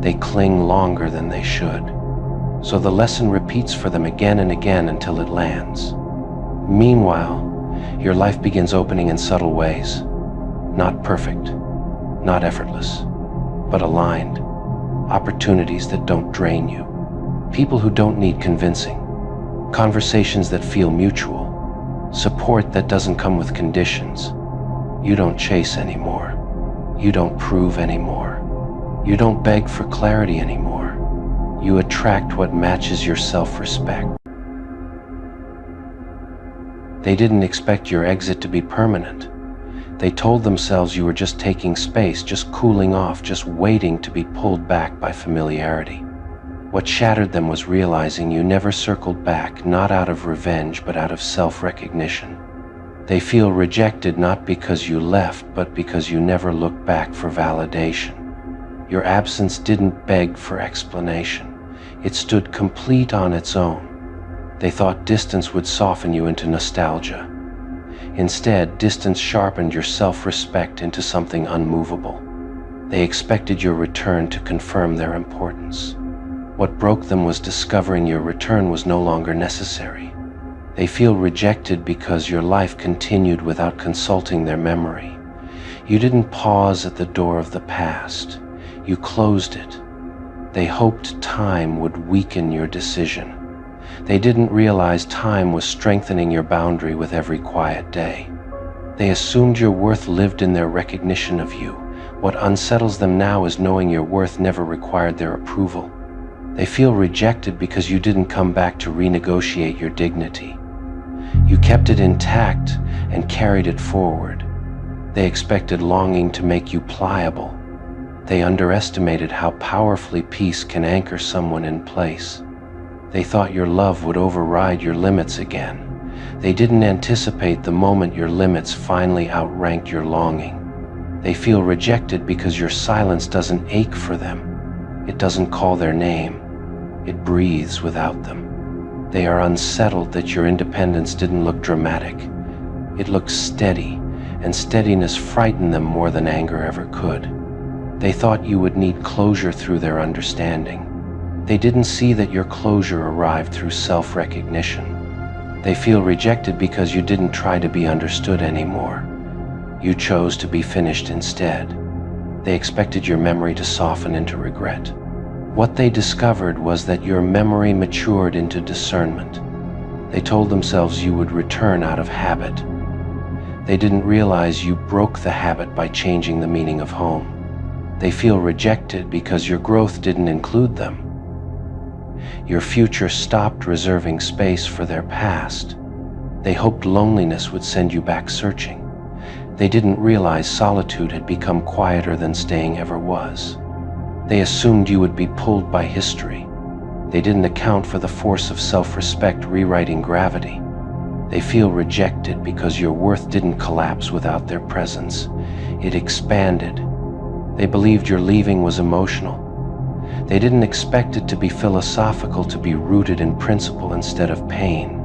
They cling longer than they should. So the lesson repeats for them again and again until it lands. Meanwhile, your life begins opening in subtle ways. Not perfect, not effortless, but aligned. Opportunities that don't drain you. People who don't need convincing. Conversations that feel mutual. Support that doesn't come with conditions. You don't chase anymore. You don't prove anymore. You don't beg for clarity anymore. You attract what matches your self-respect. They didn't expect your exit to be permanent. They told themselves you were just taking space, just cooling off, just waiting to be pulled back by familiarity. What shattered them was realizing you never circled back, not out of revenge, but out of self-recognition. They feel rejected not because you left, but because you never looked back for validation. Your absence didn't beg for explanation. It stood complete on its own. They thought distance would soften you into nostalgia. Instead, distance sharpened your self-respect into something unmovable. They expected your return to confirm their importance. What broke them was discovering your return was no longer necessary. They feel rejected because your life continued without consulting their memory. You didn't pause at the door of the past. You closed it. They hoped time would weaken your decision. They didn't realize time was strengthening your boundary with every quiet day. They assumed your worth lived in their recognition of you. What unsettles them now is knowing your worth never required their approval. They feel rejected because you didn't come back to renegotiate your dignity. You kept it intact and carried it forward. They expected longing to make you pliable. They underestimated how powerfully peace can anchor someone in place. They thought your love would override your limits again. They didn't anticipate the moment your limits finally outranked your longing. They feel rejected because your silence doesn't ache for them. It doesn't call their name, it breathes without them. They are unsettled that your independence didn't look dramatic. It looked steady, and steadiness frightened them more than anger ever could. They thought you would need closure through their understanding. They didn't see that your closure arrived through self-recognition. They feel rejected because you didn't try to be understood anymore. You chose to be finished instead. They expected your memory to soften into regret. What they discovered was that your memory matured into discernment. They told themselves you would return out of habit. They didn't realize you broke the habit by changing the meaning of home. They feel rejected because your growth didn't include them. Your future stopped reserving space for their past. They hoped loneliness would send you back searching. They didn't realize solitude had become quieter than staying ever was. They assumed you would be pulled by history. They didn't account for the force of self-respect rewriting gravity. They feel rejected because your worth didn't collapse without their presence. It expanded. They believed your leaving was emotional. They didn't expect it to be philosophical, to be rooted in principle instead of pain.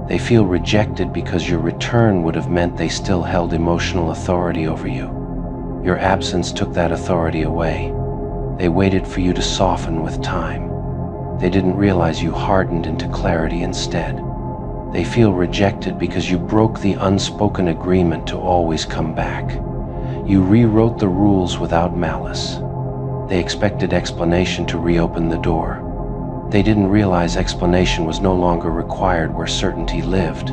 They feel rejected because your return would have meant they still held emotional authority over you. Your absence took that authority away. They waited for you to soften with time. They didn't realize you hardened into clarity instead. They feel rejected because you broke the unspoken agreement to always come back. You rewrote the rules without malice. They expected explanation to reopen the door. They didn't realize explanation was no longer required where certainty lived.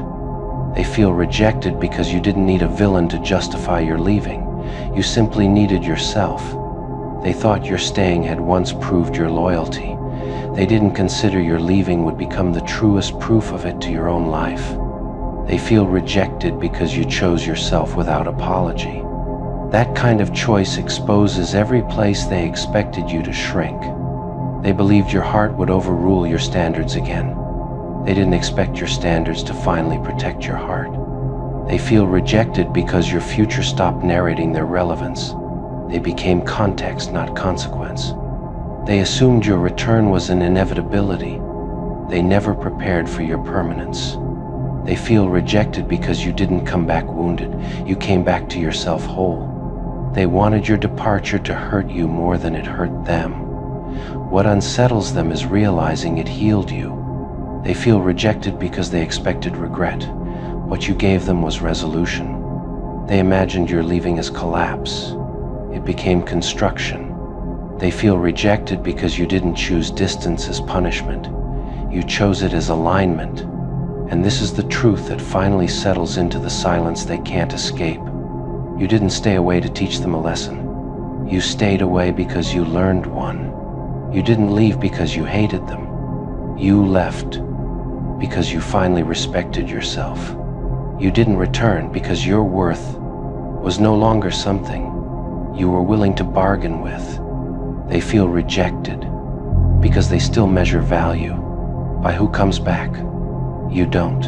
They feel rejected because you didn't need a villain to justify your leaving. You simply needed yourself. They thought your staying had once proved your loyalty. They didn't consider your leaving would become the truest proof of it to your own life. They feel rejected because you chose yourself without apology. That kind of choice exposes every place they expected you to shrink. They believed your heart would overrule your standards again. They didn't expect your standards to finally protect your heart. They feel rejected because your future stopped narrating their relevance. They became context, not consequence. They assumed your return was an inevitability. They never prepared for your permanence. They feel rejected because you didn't come back wounded. You came back to yourself whole. They wanted your departure to hurt you more than it hurt them. What unsettles them is realizing it healed you. They feel rejected because they expected regret. What you gave them was resolution. They imagined your leaving as collapse. It became construction. They feel rejected because you didn't choose distance as punishment. You chose it as alignment. And this is the truth that finally settles into the silence they can't escape. You didn't stay away to teach them a lesson. You stayed away because you learned one. You didn't leave because you hated them. You left because you finally respected yourself. You didn't return because your worth was no longer something you were willing to bargain with. They feel rejected because they still measure value by who comes back. You don't.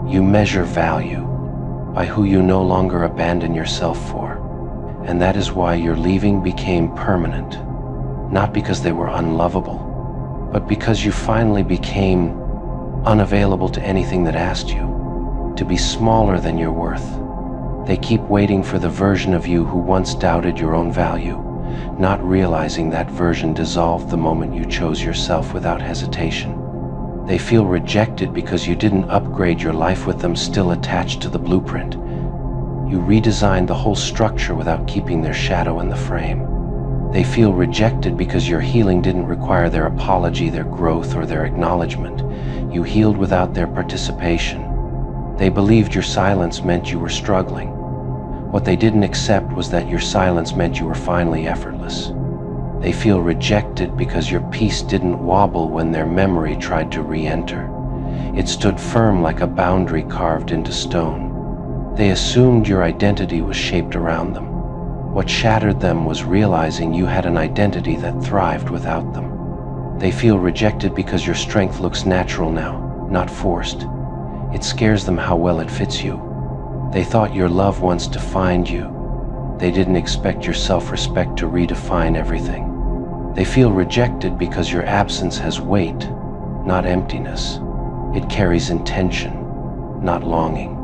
You measure value by who you no longer abandon yourself for. And that is why your leaving became permanent. Not because they were unlovable, but because you finally became unavailable to anything that asked you, to be smaller than your worth. They keep waiting for the version of you who once doubted your own value, not realizing that version dissolved the moment you chose yourself without hesitation. They feel rejected because you didn't upgrade your life with them still attached to the blueprint. You redesigned the whole structure without keeping their shadow in the frame. They feel rejected because your healing didn't require their apology, their growth, or their acknowledgement. You healed without their participation. They believed your silence meant you were struggling. What they didn't accept was that your silence meant you were finally effortless. They feel rejected because your peace didn't wobble when their memory tried to re-enter. It stood firm like a boundary carved into stone. They assumed your identity was shaped around them. What shattered them was realizing you had an identity that thrived without them. They feel rejected because your strength looks natural now, not forced. It scares them how well it fits you. They thought your love once defined you. They didn't expect your self-respect to redefine everything. They feel rejected because your absence has weight, not emptiness. It carries intention, not longing.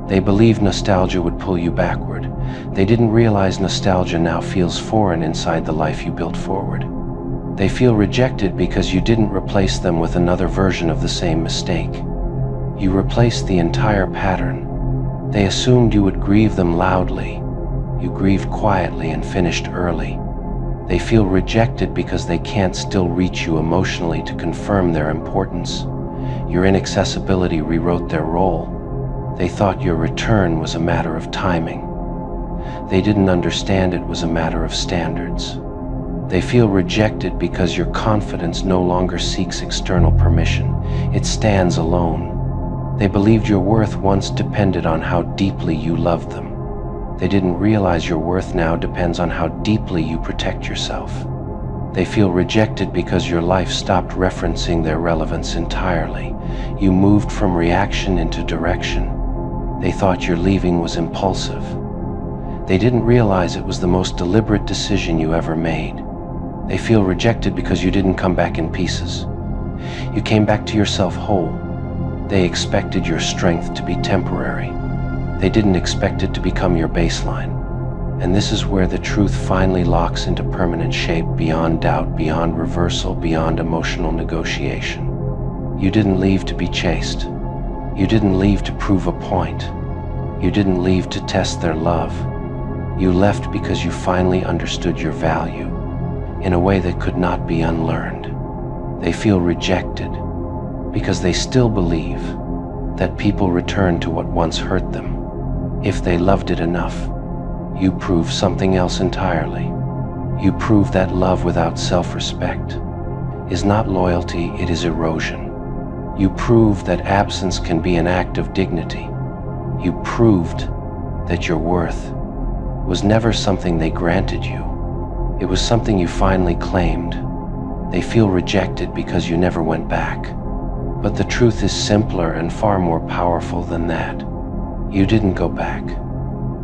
They believe nostalgia would pull you backward. They didn't realize nostalgia now feels foreign inside the life you built forward. They feel rejected because you didn't replace them with another version of the same mistake. You replaced the entire pattern. They assumed you would grieve them loudly. You grieved quietly and finished early. They feel rejected because they can't still reach you emotionally to confirm their importance. Your inaccessibility rewrote their role. They thought your return was a matter of timing. They didn't understand it was a matter of standards. They feel rejected because your confidence no longer seeks external permission. It stands alone. They believed your worth once depended on how deeply you loved them. They didn't realize your worth now depends on how deeply you protect yourself. They feel rejected because your life stopped referencing their relevance entirely. You moved from reaction into direction. They thought your leaving was impulsive. They didn't realize it was the most deliberate decision you ever made. They feel rejected because you didn't come back in pieces. You came back to yourself whole. They expected your strength to be temporary. They didn't expect it to become your baseline. And this is where the truth finally locks into permanent shape, beyond doubt, beyond reversal, beyond emotional negotiation. You didn't leave to be chased. You didn't leave to prove a point. You didn't leave to test their love. You left because you finally understood your value in a way that could not be unlearned. They feel rejected because they still believe that people return to what once hurt them. If they loved it enough, you prove something else entirely. You prove that love without self-respect is not loyalty, it is erosion. You proved that absence can be an act of dignity. You proved that your worth was never something they granted you. It was something you finally claimed. They feel rejected because you never went back. But the truth is simpler and far more powerful than that. You didn't go back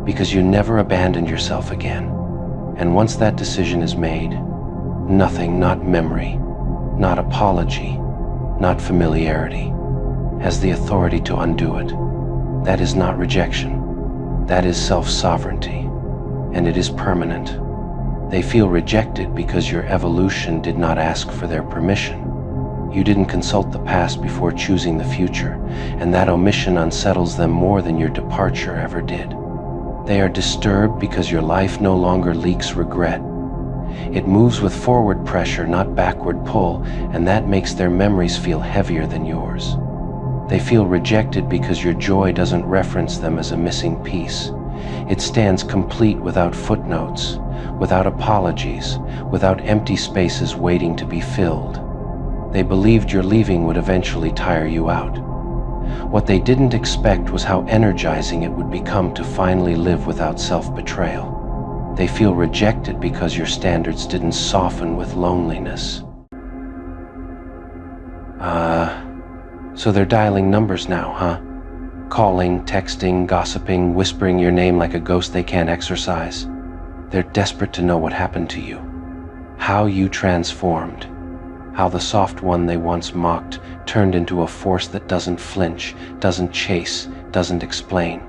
because you never abandoned yourself again. And once that decision is made, nothing, not memory, not apology, not familiarity, has the authority to undo it. That is not rejection. That is self-sovereignty, and it is permanent. They feel rejected because your evolution did not ask for their permission. You didn't consult the past before choosing the future, and that omission unsettles them more than your departure ever did. They are disturbed because your life no longer leaks regret. It moves with forward pressure, not backward pull, and that makes their memories feel heavier than yours. They feel rejected because your joy doesn't reference them as a missing piece. It stands complete without footnotes, without apologies, without empty spaces waiting to be filled. They believed your leaving would eventually tire you out. What they didn't expect was how energizing it would become to finally live without self-betrayal. They feel rejected because your standards didn't soften with loneliness. So they're dialing numbers now, huh? Calling, texting, gossiping, whispering your name like a ghost they can't exorcise. They're desperate to know what happened to you, how you transformed, how the soft one they once mocked turned into a force that doesn't flinch, doesn't chase, doesn't explain.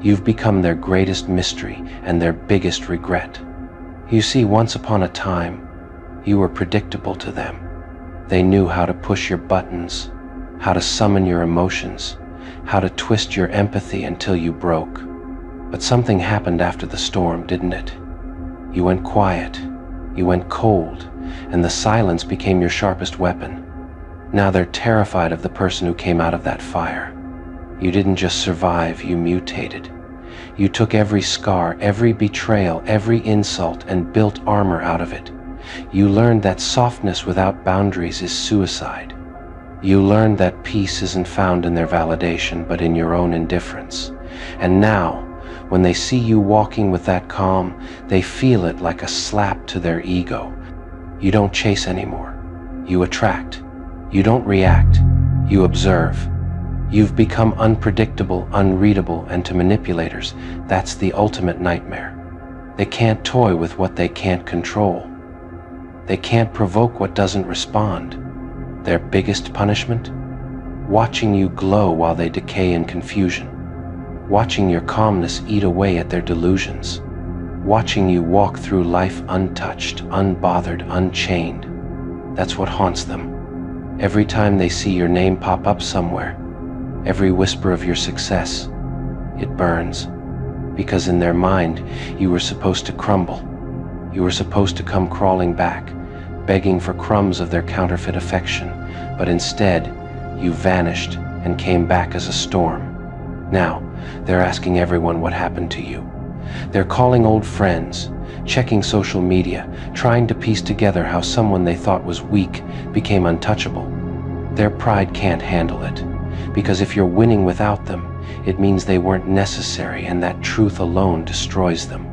You've become their greatest mystery and their biggest regret. You see, once upon a time, you were predictable to them. They knew how to push your buttons, how to summon your emotions, how to twist your empathy until you broke. But something happened after the storm, didn't it? You went quiet, you went cold, and the silence became your sharpest weapon. Now they're terrified of the person who came out of that fire. You didn't just survive, you mutated. You took every scar, every betrayal, every insult, and built armor out of it. You learned that softness without boundaries is suicide. You learned that peace isn't found in their validation, but in your own indifference. And now, when they see you walking with that calm, they feel it like a slap to their ego. You don't chase anymore. You attract. You don't react. You observe. You've become unpredictable, unreadable, and to manipulators, that's the ultimate nightmare. They can't toy with what they can't control. They can't provoke what doesn't respond. Their biggest punishment? Watching you glow while they decay in confusion. Watching your calmness eat away at their delusions. Watching you walk through life untouched, unbothered, unchained. That's what haunts them. Every time they see your name pop up somewhere, every whisper of your success, it burns. Because in their mind, you were supposed to crumble. You were supposed to come crawling back, begging for crumbs of their counterfeit affection, but instead, you vanished and came back as a storm. Now, they're asking everyone what happened to you. They're calling old friends, checking social media, trying to piece together how someone they thought was weak became untouchable. Their pride can't handle it, because if you're winning without them, it means they weren't necessary, and that truth alone destroys them.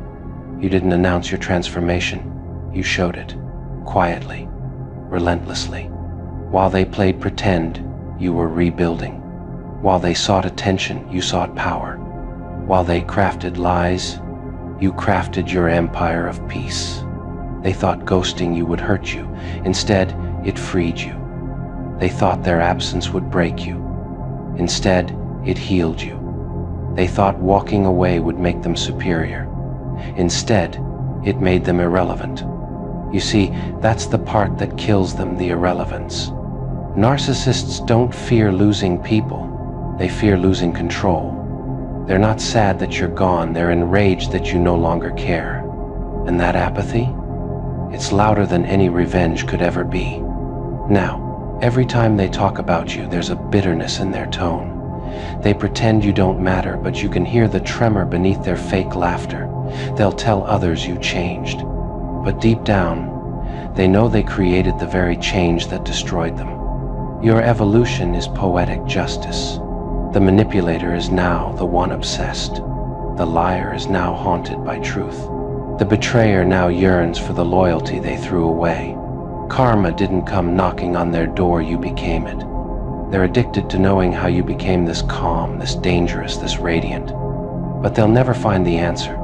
You didn't announce your transformation, you showed it, quietly, relentlessly. While they played pretend, you were rebuilding. While they sought attention, you sought power. While they crafted lies, you crafted your empire of peace. They thought ghosting you would hurt you. Instead, it freed you. They thought their absence would break you. Instead, it healed you. They thought walking away would make them superior. Instead, it made them irrelevant. You see, that's the part that kills them, the irrelevance. Narcissists don't fear losing people. They fear losing control. They're not sad that you're gone, they're enraged that you no longer care. And that apathy? It's louder than any revenge could ever be. Now, every time they talk about you, there's a bitterness in their tone. They pretend you don't matter, but you can hear the tremor beneath their fake laughter. They'll tell others you changed. But deep down, they know they created the very change that destroyed them. Your evolution is poetic justice. The manipulator is now the one obsessed. The liar is now haunted by truth. The betrayer now yearns for the loyalty they threw away. Karma didn't come knocking on their door, you became it. They're addicted to knowing how you became this calm, this dangerous, this radiant. But they'll never find the answer,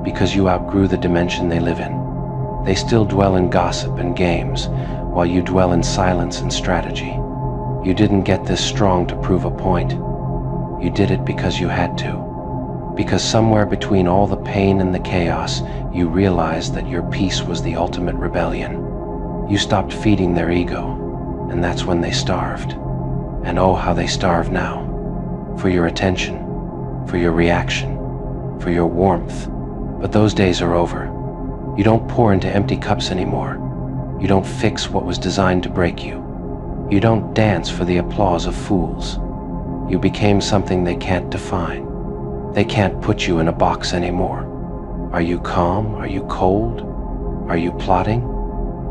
because you outgrew the dimension they live in. They still dwell in gossip and games, while you dwell in silence and strategy. You didn't get this strong to prove a point. You did it because you had to. Because somewhere between all the pain and the chaos, you realized that your peace was the ultimate rebellion. You stopped feeding their ego, and that's when they starved. And oh, how they starve now. For your attention, for your reaction, for your warmth. But those days are over. You don't pour into empty cups anymore. You don't fix what was designed to break you. You don't dance for the applause of fools. You became something they can't define. They can't put you in a box anymore. Are you calm? Are you cold? Are you plotting?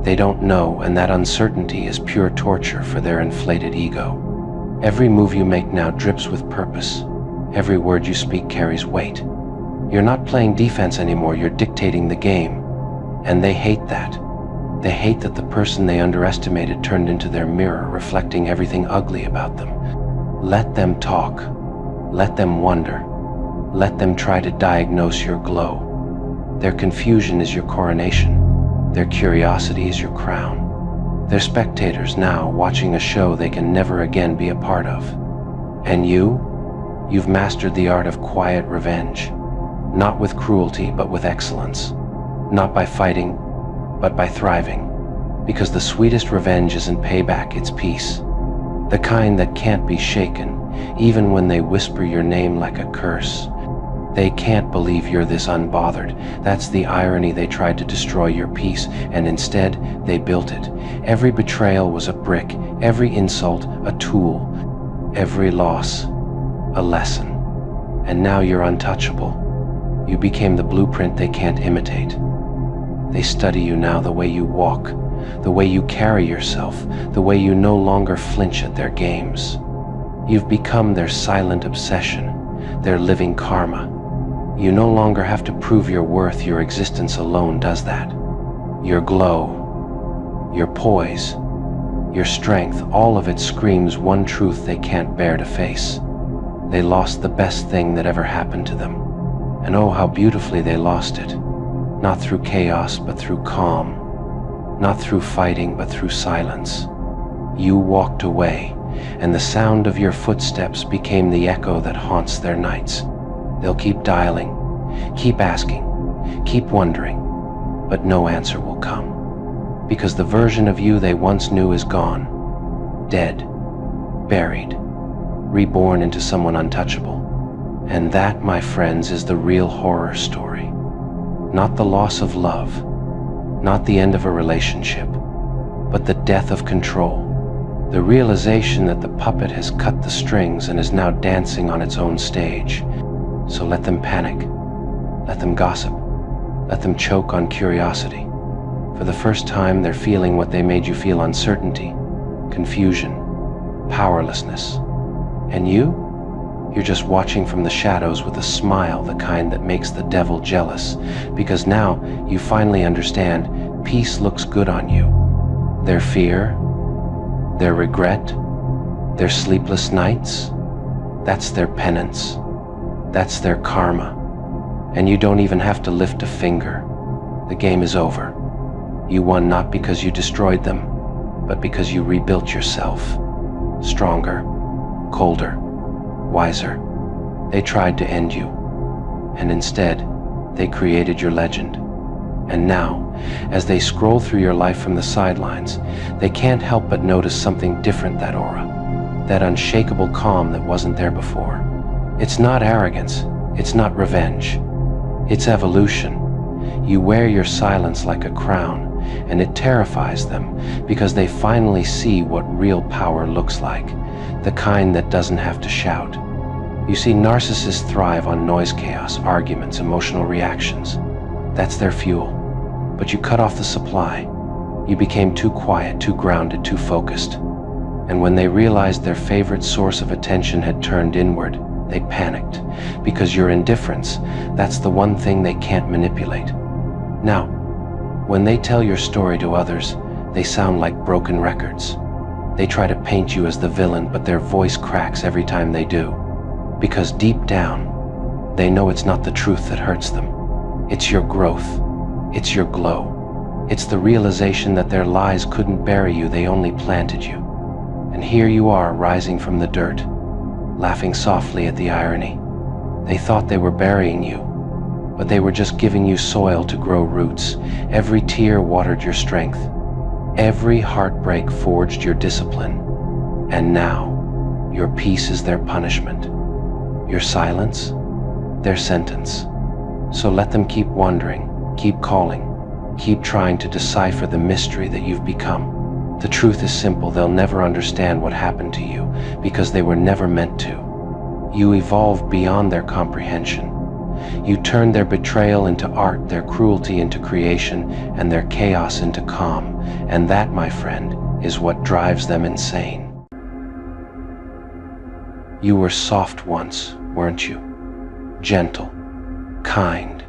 They don't know, and that uncertainty is pure torture for their inflated ego. Every move you make now drips with purpose. Every word you speak carries weight. You're not playing defense anymore, you're dictating the game. And they hate that. They hate that the person they underestimated turned into their mirror, reflecting everything ugly about them. Let them talk. Let them wonder. Let them try to diagnose your glow. Their confusion is your coronation. Their curiosity is your crown. They're spectators now, watching a show they can never again be a part of. And you've mastered the art of quiet revenge. Not with cruelty, but with excellence. Not by fighting, but by thriving. Because the sweetest revenge isn't payback, it's peace. The kind that can't be shaken, even when they whisper your name like a curse. They can't believe you're this unbothered. That's the irony. They tried to destroy your peace, and instead, they built it. Every betrayal was a brick, every insult a tool, every loss a lesson. And now you're untouchable. You became the blueprint they can't imitate. They study you now, the way you walk, the way you carry yourself, the way you no longer flinch at their games. You've become their silent obsession, their living karma. You no longer have to prove your worth, your existence alone does that. Your glow, your poise, your strength, all of it screams one truth they can't bear to face. They lost the best thing that ever happened to them. And oh, how beautifully they lost it. Not through chaos, but through calm. not through fighting, but through silence. You walked away, and the sound of your footsteps became the echo that haunts their nights. They'll keep dialing, keep asking, keep wondering, but no answer will come. Because the version of you they once knew is gone, dead, buried, reborn into someone untouchable. And that, my friends, is the real horror story. Not the loss of love, not the end of a relationship, but the death of control. The realization that the puppet has cut the strings and is now dancing on its own stage. So let them panic, let them gossip, let them choke on curiosity. For the first time, they're feeling what they made you feel: uncertainty, confusion, powerlessness. And you're just watching from the shadows with a smile, the kind that makes the devil jealous, because now you finally understand peace looks good on you. Their fear, their regret, their sleepless nights, that's their penance, that's their karma. And you don't even have to lift a finger. The game is over. You won not because you destroyed them, but because you rebuilt yourself. Stronger, colder, wiser. They tried to end you, and instead, they created your legend. And now, as they scroll through your life from the sidelines, they can't help but notice something different: that aura, that unshakable calm that wasn't there before. It's not arrogance, it's not revenge, it's evolution. You wear your silence like a crown, and it terrifies them because they finally see what real power looks like, the kind that doesn't have to shout. You see, narcissists thrive on noise, chaos, arguments, emotional reactions. That's their fuel. But you cut off the supply. You became too quiet, too grounded, too focused. And when they realized their favorite source of attention had turned inward, they panicked, because your indifference, that's the one thing they can't manipulate. Now, when they tell your story to others, they sound like broken records. They try to paint you as the villain, but their voice cracks every time they do. Because deep down, they know it's not the truth that hurts them. It's your growth. It's your glow. It's the realization that their lies couldn't bury you, they only planted you. And here you are, rising from the dirt, laughing softly at the irony. They thought they were burying you, but they were just giving you soil to grow roots. Every tear watered your strength. Every heartbreak forged your discipline. And now, your peace is their punishment. Your silence, their sentence. So let them keep wondering, keep calling, keep trying to decipher the mystery that you've become. The truth is simple: they'll never understand what happened to you because they were never meant to. You evolved beyond their comprehension. You turned their betrayal into art, their cruelty into creation, and their chaos into calm. And that, my friend, is what drives them insane. You were soft once, weren't you? Gentle, kind,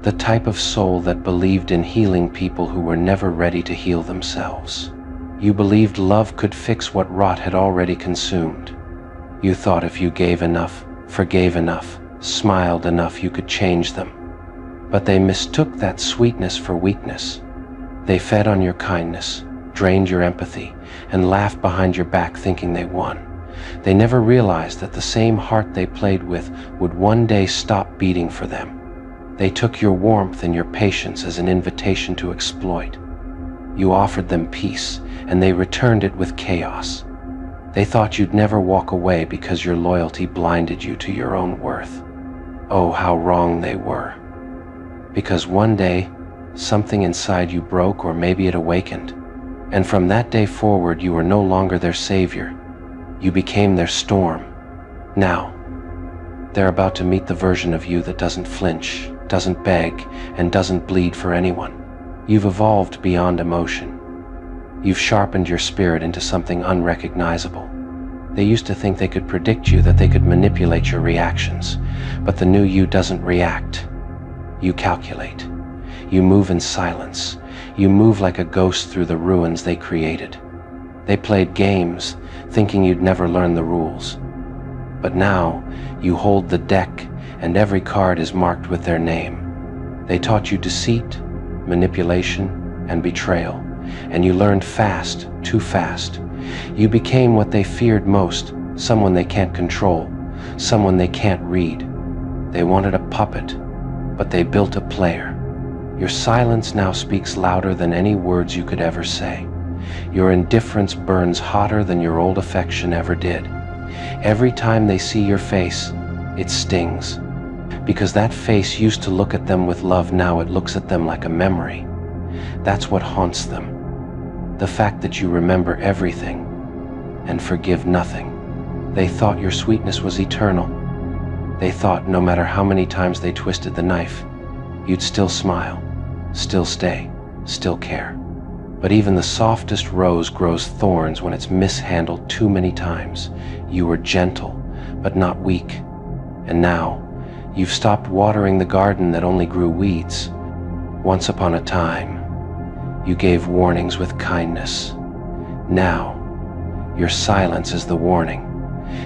the type of soul that believed in healing people who were never ready to heal themselves. You believed love could fix what rot had already consumed. You thought if you gave enough, forgave enough, smiled enough, you could change them. But they mistook that sweetness for weakness. They fed on your kindness, drained your empathy, and laughed behind your back thinking they won. They never realized that the same heart they played with would one day stop beating for them. They took your warmth and your patience as an invitation to exploit. You offered them peace, and they returned it with chaos. They thought you'd never walk away because your loyalty blinded you to your own worth. Oh, how wrong they were. Because one day, something inside you broke, or maybe it awakened. And from that day forward, you were no longer their savior. You became their storm. Now, they're about to meet the version of you that doesn't flinch, doesn't beg, and doesn't bleed for anyone. You've evolved beyond emotion. You've sharpened your spirit into something unrecognizable. They used to think they could predict you, that they could manipulate your reactions. But the new you doesn't react. You calculate. You move in silence. You move like a ghost through the ruins they created. They played games, thinking you'd never learn the rules. But now, you hold the deck, and every card is marked with their name. They taught you deceit, manipulation, and betrayal, and you learned fast, too fast. You became what they feared most, someone they can't control, someone they can't read. They wanted a puppet, but they built a player. Your silence now speaks louder than any words you could ever say. Your indifference burns hotter than your old affection ever did. Every time they see your face, it stings. Because that face used to look at them with love, now it looks at them like a memory. That's what haunts them. The fact that you remember everything and forgive nothing. They thought your sweetness was eternal. They thought no matter how many times they twisted the knife, you'd still smile, still stay, still care. But even the softest rose grows thorns when it's mishandled too many times. You were gentle, but not weak. And now, you've stopped watering the garden that only grew weeds. Once upon a time, you gave warnings with kindness. Now, your silence is the warning.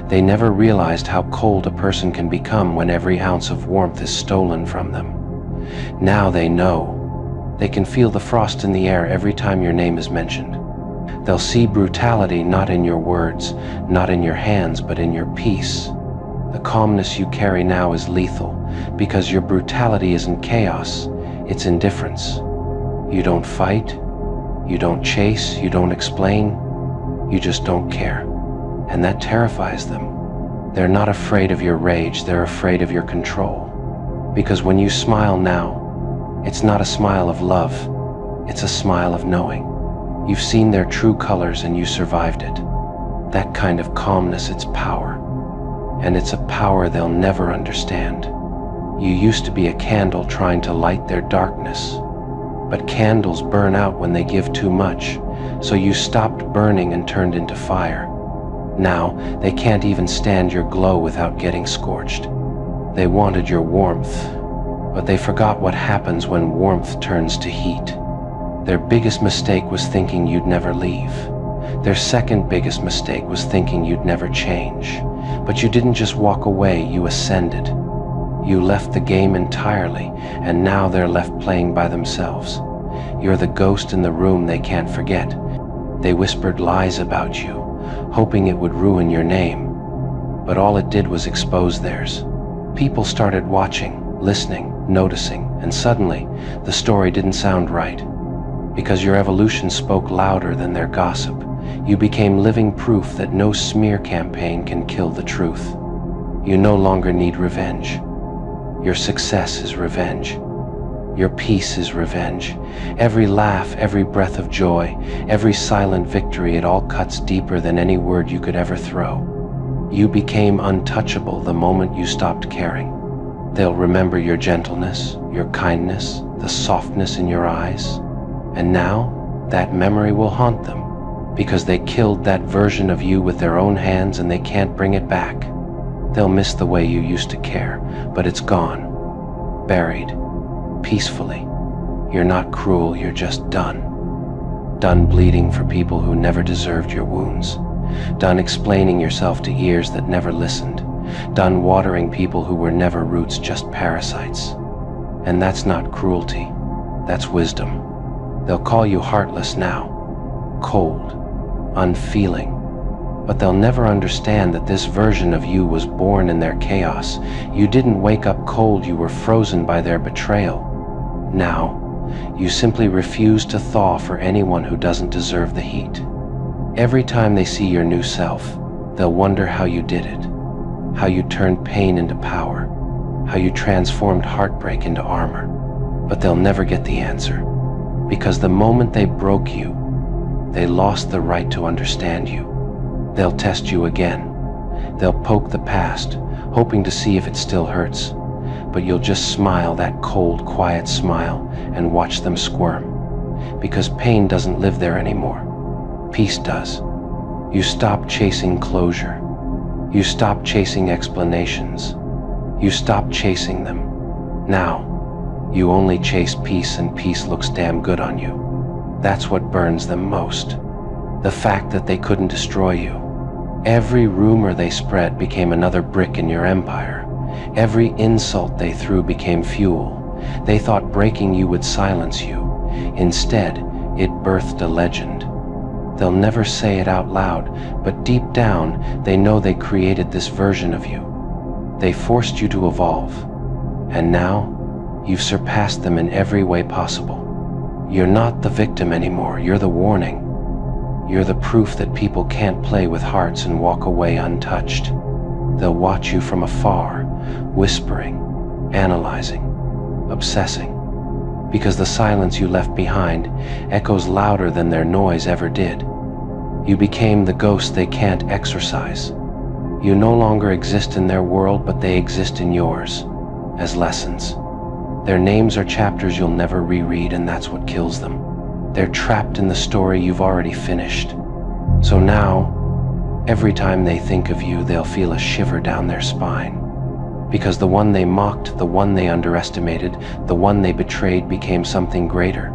They never realized how cold a person can become when every ounce of warmth is stolen from them. Now they know. They can feel the frost in the air every time your name is mentioned. They'll see brutality not in your words, not in your hands, but in your peace. The calmness you carry now is lethal, because your brutality isn't chaos, it's indifference. You don't fight, you don't chase, you don't explain, you just don't care. And that terrifies them. They're not afraid of your rage, they're afraid of your control. Because when you smile now, it's not a smile of love, it's a smile of knowing. You've seen their true colors and you survived it. That kind of calmness, it's power. And it's a power they'll never understand. You used to be a candle trying to light their darkness. But candles burn out when they give too much, so you stopped burning and turned into fire. Now, they can't even stand your glow without getting scorched. They wanted your warmth, but they forgot what happens when warmth turns to heat. Their biggest mistake was thinking you'd never leave. Their second biggest mistake was thinking you'd never change. But you didn't just walk away, you ascended. You left the game entirely, and now they're left playing by themselves. You're the ghost in the room they can't forget. They whispered lies about you, hoping it would ruin your name. But all it did was expose theirs. People started watching, listening, noticing, and suddenly, the story didn't sound right. Because your evolution spoke louder than their gossip. You became living proof that no smear campaign can kill the truth. You no longer need revenge. Your success is revenge. Your peace is revenge. Every laugh, every breath of joy, every silent victory, it all cuts deeper than any word you could ever throw. You became untouchable the moment you stopped caring. They'll remember your gentleness, your kindness, the softness in your eyes. And now, that memory will haunt them. Because they killed that version of you with their own hands and they can't bring it back. They'll miss the way you used to care, but it's gone. Buried. Peacefully. You're not cruel, you're just done. Done bleeding for people who never deserved your wounds. Done explaining yourself to ears that never listened. Done watering people who were never roots, just parasites. And that's not cruelty. That's wisdom. They'll call you heartless now. Cold. Unfeeling. But they'll never understand that this version of you was born in their chaos. You didn't wake up cold, you were frozen by their betrayal. Now, you simply refuse to thaw for anyone who doesn't deserve the heat. Every time they see your new self, they'll wonder how you did it, how you turned pain into power, how you transformed heartbreak into armor. But they'll never get the answer, because the moment they broke you, they lost the right to understand you. They'll test you again. They'll poke the past, hoping to see if it still hurts. But you'll just smile that cold, quiet smile and watch them squirm. Because pain doesn't live there anymore. Peace does. You stop chasing closure. You stop chasing explanations. You stop chasing them. Now, you only chase peace, and peace looks damn good on you. That's what burns them most. The fact that they couldn't destroy you. Every rumor they spread became another brick in your empire. Every insult they threw became fuel. They thought breaking you would silence you. Instead, It birthed a legend. They'll never say it out loud, but deep down, they know they created this version of you. They forced you to evolve, and now, you've surpassed them in every way possible. You're not the victim anymore, you're the warning. You're the proof that people can't play with hearts and walk away untouched. They'll watch you from afar, whispering, analyzing, obsessing, because the silence you left behind echoes louder than their noise ever did. You became the ghost they can't exorcise. You no longer exist in their world, but they exist in yours, as lessons. Their names are chapters you'll never reread, and that's what kills them. They're trapped in the story you've already finished. So now, every time they think of you, they'll feel a shiver down their spine. Because the one they mocked, the one they underestimated, the one they betrayed became something greater.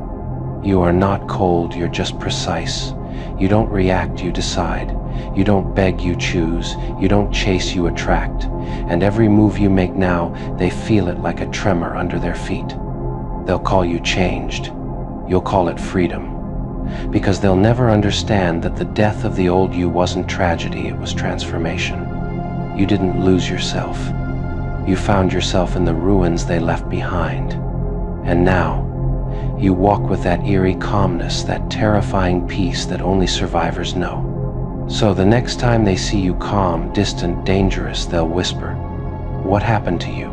You are not cold, you're just precise. You don't react, you decide. You don't beg, you choose. You don't chase, you attract. And every move you make now, they feel it like a tremor under their feet. They'll call you changed. You'll call it freedom. Because they'll never understand that the death of the old you wasn't tragedy, it was transformation. You didn't lose yourself. You found yourself in the ruins they left behind. And now, you walk with that eerie calmness, that terrifying peace that only survivors know. So the next time they see you calm, distant, dangerous, they'll whisper, "What happened to you?"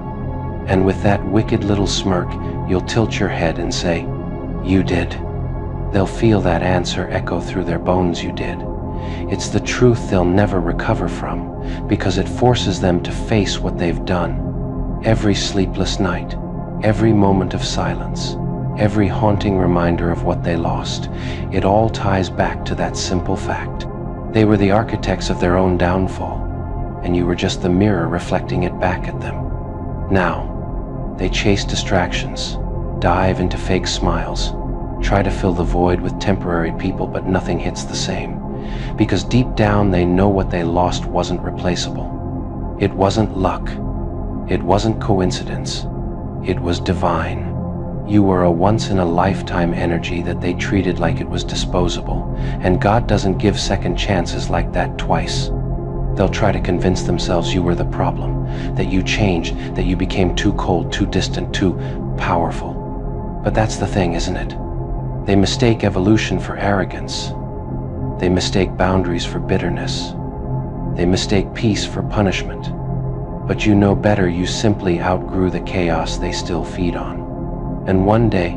And with that wicked little smirk, you'll tilt your head and say, "You did." They'll feel that answer echo through their bones, "You did." It's the truth they'll never recover from, because it forces them to face what they've done. Every sleepless night, every moment of silence, every haunting reminder of what they lost, it all ties back to that simple fact. They were the architects of their own downfall, and you were just the mirror reflecting it back at them. Now, they chase distractions, dive into fake smiles, try to fill the void with temporary people, but nothing hits the same. Because deep down they know what they lost wasn't replaceable. It wasn't luck. It wasn't coincidence. It was divine. You were a once-in-a-lifetime energy that they treated like it was disposable, and God doesn't give second chances like that twice. They'll try to convince themselves you were the problem, that you changed, that you became too cold, too distant, too powerful. But that's the thing, isn't it? They mistake evolution for arrogance. They mistake boundaries for bitterness. They mistake peace for punishment. But you know better, you simply outgrew the chaos they still feed on. And one day,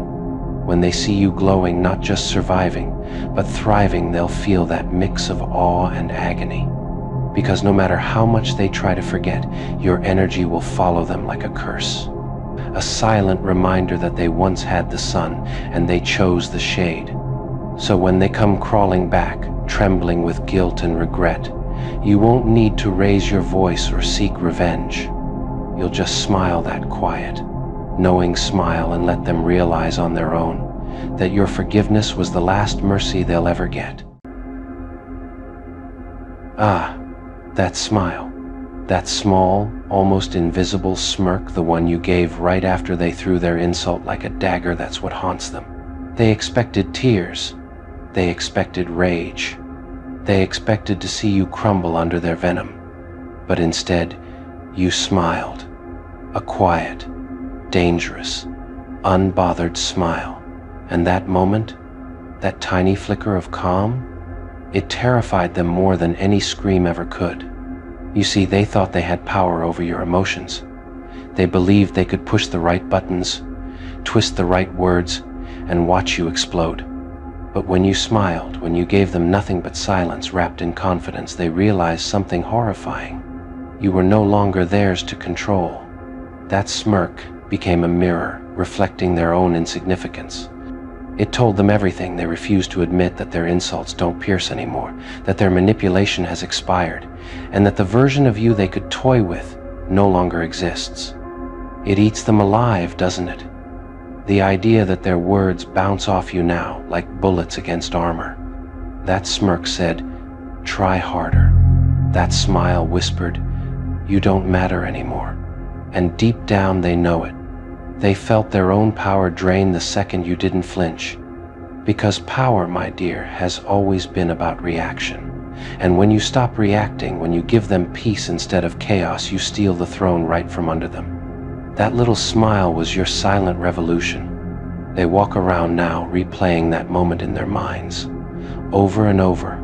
when they see you glowing, not just surviving, but thriving, they'll feel that mix of awe and agony. Because no matter how much they try to forget, your energy will follow them like a curse. A silent reminder that they once had the sun, and they chose the shade. So when they come crawling back, trembling with guilt and regret, you won't need to raise your voice or seek revenge. You'll just smile that quiet, knowing smile, and let them realize on their own that your forgiveness was the last mercy they'll ever get. Ah, that smile. That small, almost invisible smirk, the one you gave right after they threw their insult like a dagger, that's what haunts them. They expected tears. They expected rage. They expected to see you crumble under their venom. But instead, you smiled. A quiet, dangerous, unbothered smile. And that moment, that tiny flicker of calm, it terrified them more than any scream ever could. You see, they thought they had power over your emotions. They believed they could push the right buttons, twist the right words, and watch you explode. But when you smiled, when you gave them nothing but silence wrapped in confidence, they realized something horrifying. You were no longer theirs to control. That smirk became a mirror, reflecting their own insignificance. It told them everything. They refused to admit that their insults don't pierce anymore, that their manipulation has expired, and that the version of you they could toy with no longer exists. It eats them alive, doesn't it? The idea that their words bounce off you now like bullets against armor. That smirk said, "Try harder." That smile whispered, "You don't matter anymore." And deep down they know it. They felt their own power drain the second you didn't flinch. Because power, my dear, has always been about reaction. And when you stop reacting, when you give them peace instead of chaos, you steal the throne right from under them. That little smile was your silent revolution. They walk around now, replaying that moment in their minds, over and over,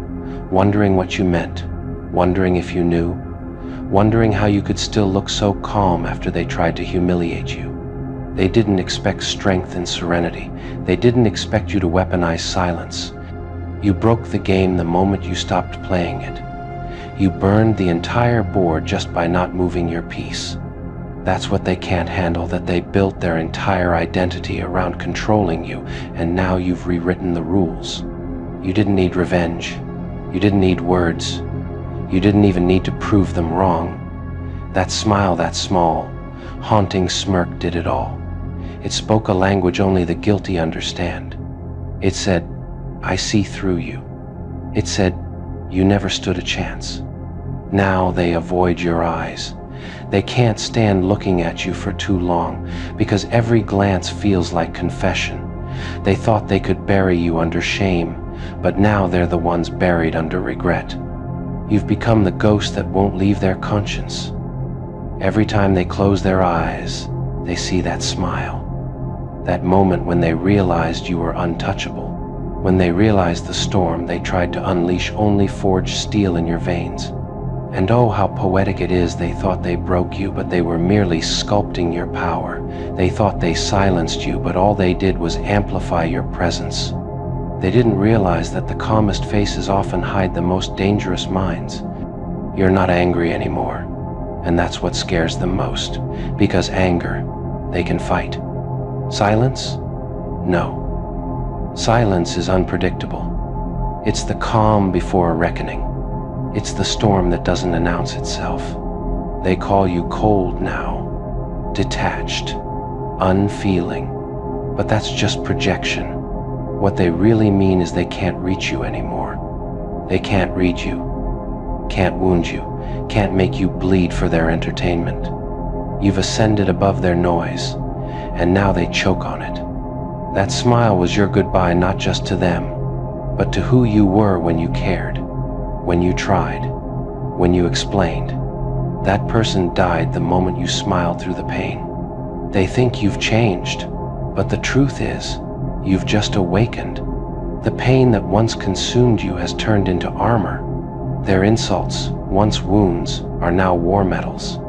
wondering what you meant, wondering if you knew, wondering how you could still look so calm after they tried to humiliate you. They didn't expect strength and serenity. They didn't expect you to weaponize silence. You broke the game the moment you stopped playing it. You burned the entire board just by not moving your piece. That's what they can't handle, that they built their entire identity around controlling you, and now you've rewritten the rules. You didn't need revenge. You didn't need words. You didn't even need to prove them wrong. That smile, that small, haunting smirk did it all. It spoke a language only the guilty understand. It said, "I see through you." It said, "You never stood a chance." Now they avoid your eyes. They can't stand looking at you for too long, because every glance feels like confession. They thought they could bury you under shame, but now they're the ones buried under regret. You've become the ghost that won't leave their conscience. Every time they close their eyes, they see that smile. That moment when they realized you were untouchable. When they realized the storm they tried to unleash only forged steel in your veins. And oh, how poetic it is, they thought they broke you, but they were merely sculpting your power. They thought they silenced you, but all they did was amplify your presence. They didn't realize that the calmest faces often hide the most dangerous minds. You're not angry anymore, and that's what scares them most, because anger, they can fight. Silence? No. Silence is unpredictable. It's the calm before a reckoning. It's the storm that doesn't announce itself. They call you cold now, detached, unfeeling, but that's just projection. What they really mean is they can't reach you anymore. They can't read you, can't wound you, can't make you bleed for their entertainment. You've ascended above their noise, and now they choke on it. That smile was your goodbye, not just to them, but to who you were when you cared, when you tried, when you explained. That person died the moment you smiled through the pain. They think you've changed, but the truth is, you've just awakened. The pain that once consumed you has turned into armor. Their insults, once wounds, are now war medals.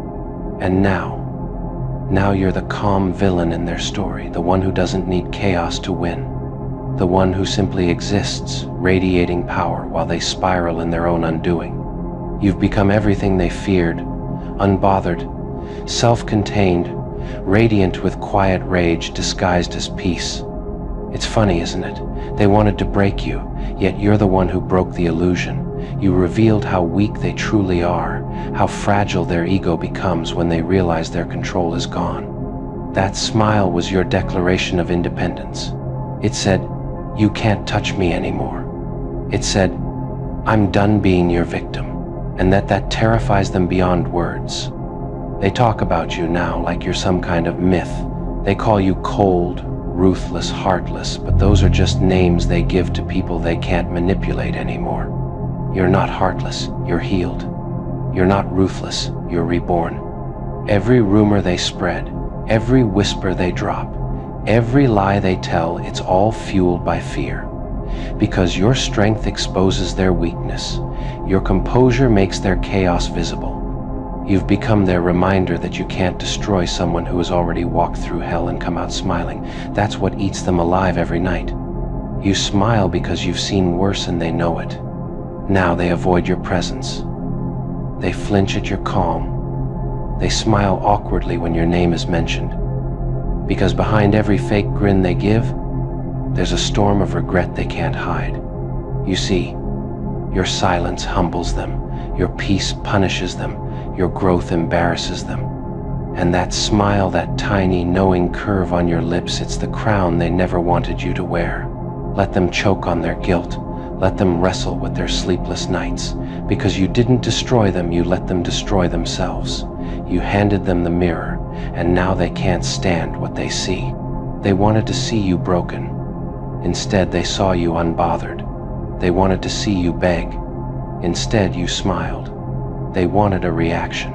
And now you're the calm villain in their story, the one who doesn't need chaos to win. The one who simply exists, radiating power while they spiral in their own undoing. You've become everything they feared, unbothered, self-contained, radiant with quiet rage disguised as peace. It's funny, isn't it? They wanted to break you, yet you're the one who broke the illusion. You revealed how weak they truly are, how fragile their ego becomes when they realize their control is gone. That smile was your declaration of independence. It said, "You can't touch me anymore." It said, "I'm done being your victim," and that terrifies them beyond words. They talk about you now like you're some kind of myth. They call you cold, ruthless, heartless, but those are just names they give to people they can't manipulate anymore. You're not heartless, you're healed. You're not ruthless, you're reborn. Every rumor they spread, every whisper they drop, every lie they tell, it's all fueled by fear. Because your strength exposes their weakness. Your composure makes their chaos visible. You've become their reminder that you can't destroy someone who has already walked through hell and come out smiling. That's what eats them alive every night. You smile because you've seen worse and they know it. Now they avoid your presence. They flinch at your calm. They smile awkwardly when your name is mentioned. Because behind every fake grin they give, there's a storm of regret they can't hide. You see, your silence humbles them, your peace punishes them, your growth embarrasses them. And that smile, that tiny, knowing curve on your lips, it's the crown they never wanted you to wear. Let them choke on their guilt. Let them wrestle with their sleepless nights. Because you didn't destroy them, you let them destroy themselves. You handed them the mirror, and now they can't stand what they see. They wanted to see you broken. Instead, they saw you unbothered. They wanted to see you beg. Instead, you smiled. They wanted a reaction.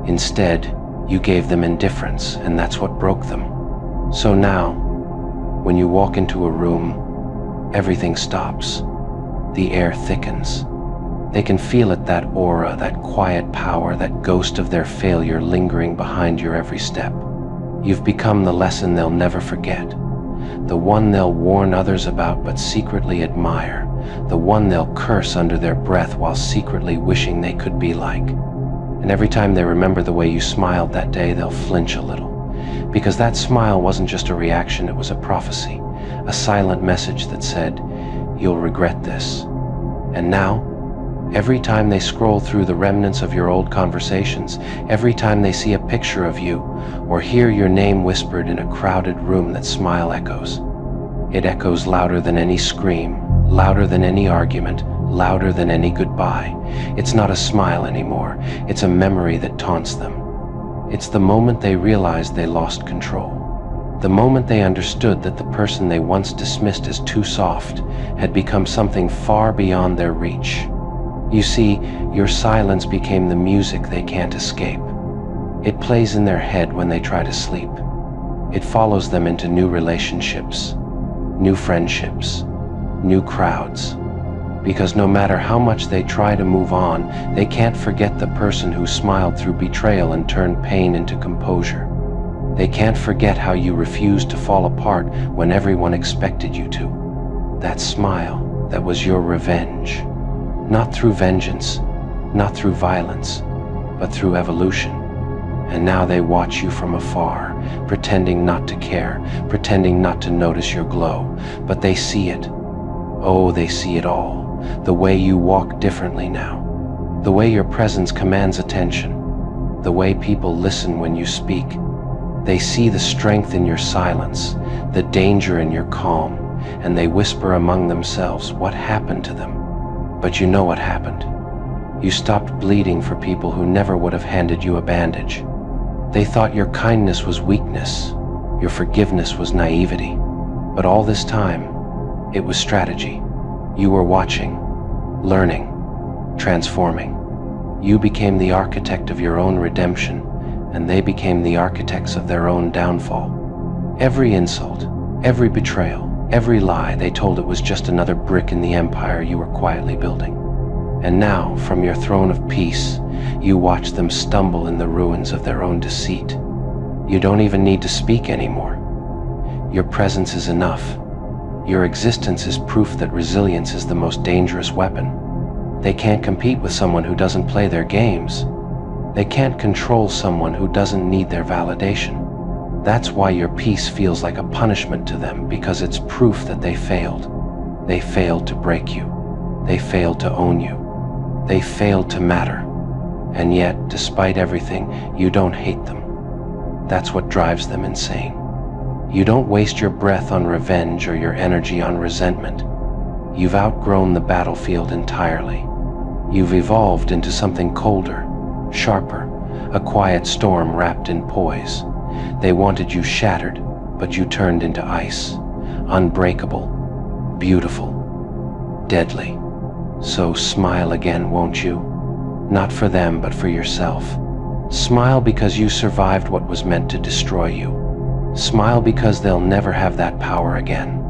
Instead, you gave them indifference, and that's what broke them. So now, when you walk into a room, everything stops. The air thickens. They can feel it, that aura, that quiet power, that ghost of their failure lingering behind your every step. You've become the lesson they'll never forget, the one they'll warn others about but secretly admire, the one they'll curse under their breath while secretly wishing they could be like. And every time they remember the way you smiled that day, they'll flinch a little. Because that smile wasn't just a reaction, it was a prophecy, a silent message that said, "You'll regret this." And now, every time they scroll through the remnants of your old conversations, every time they see a picture of you, or hear your name whispered in a crowded room, that smile echoes. It echoes louder than any scream, louder than any argument, louder than any goodbye. It's not a smile anymore, it's a memory that taunts them. It's the moment they realized they lost control. The moment they understood that the person they once dismissed as too soft had become something far beyond their reach. You see, your silence became the music they can't escape. It plays in their head when they try to sleep. It follows them into new relationships, new friendships, new crowds. Because no matter how much they try to move on, they can't forget the person who smiled through betrayal and turned pain into composure. They can't forget how you refused to fall apart when everyone expected you to. That smile, that was your revenge. Not through vengeance, not through violence, but through evolution. And now they watch you from afar, pretending not to care, pretending not to notice your glow. But they see it. Oh, they see it all. The way you walk differently now. The way your presence commands attention. The way people listen when you speak. They see the strength in your silence, the danger in your calm, and they whisper among themselves what happened to them. But you know what happened. You stopped bleeding for people who never would have handed you a bandage. They thought your kindness was weakness, your forgiveness was naivety. But all this time, it was strategy. You were watching, learning, transforming. You became the architect of your own redemption, and they became the architects of their own downfall. Every insult, every betrayal, every lie they told, it was just another brick in the empire you were quietly building. And now, from your throne of peace, you watch them stumble in the ruins of their own deceit. You don't even need to speak anymore. Your presence is enough. Your existence is proof that resilience is the most dangerous weapon. They can't compete with someone who doesn't play their games. They can't control someone who doesn't need their validation. That's why your peace feels like a punishment to them, because it's proof that they failed. They failed to break you. They failed to own you. They failed to matter. And yet, despite everything, you don't hate them. That's what drives them insane. You don't waste your breath on revenge or your energy on resentment. You've outgrown the battlefield entirely. You've evolved into something colder, sharper, a quiet storm wrapped in poise. They wanted you shattered, but you turned into ice, unbreakable, beautiful, deadly. So smile again, won't you? Not for them, but for yourself. Smile because you survived what was meant to destroy you. Smile because they'll never have that power again.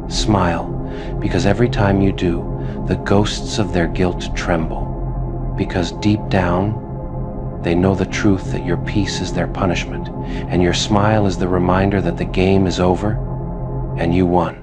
Smile because every time you do, the ghosts of their guilt tremble. Because deep down, they know the truth that your peace is their punishment, and your smile is the reminder that the game is over and you won.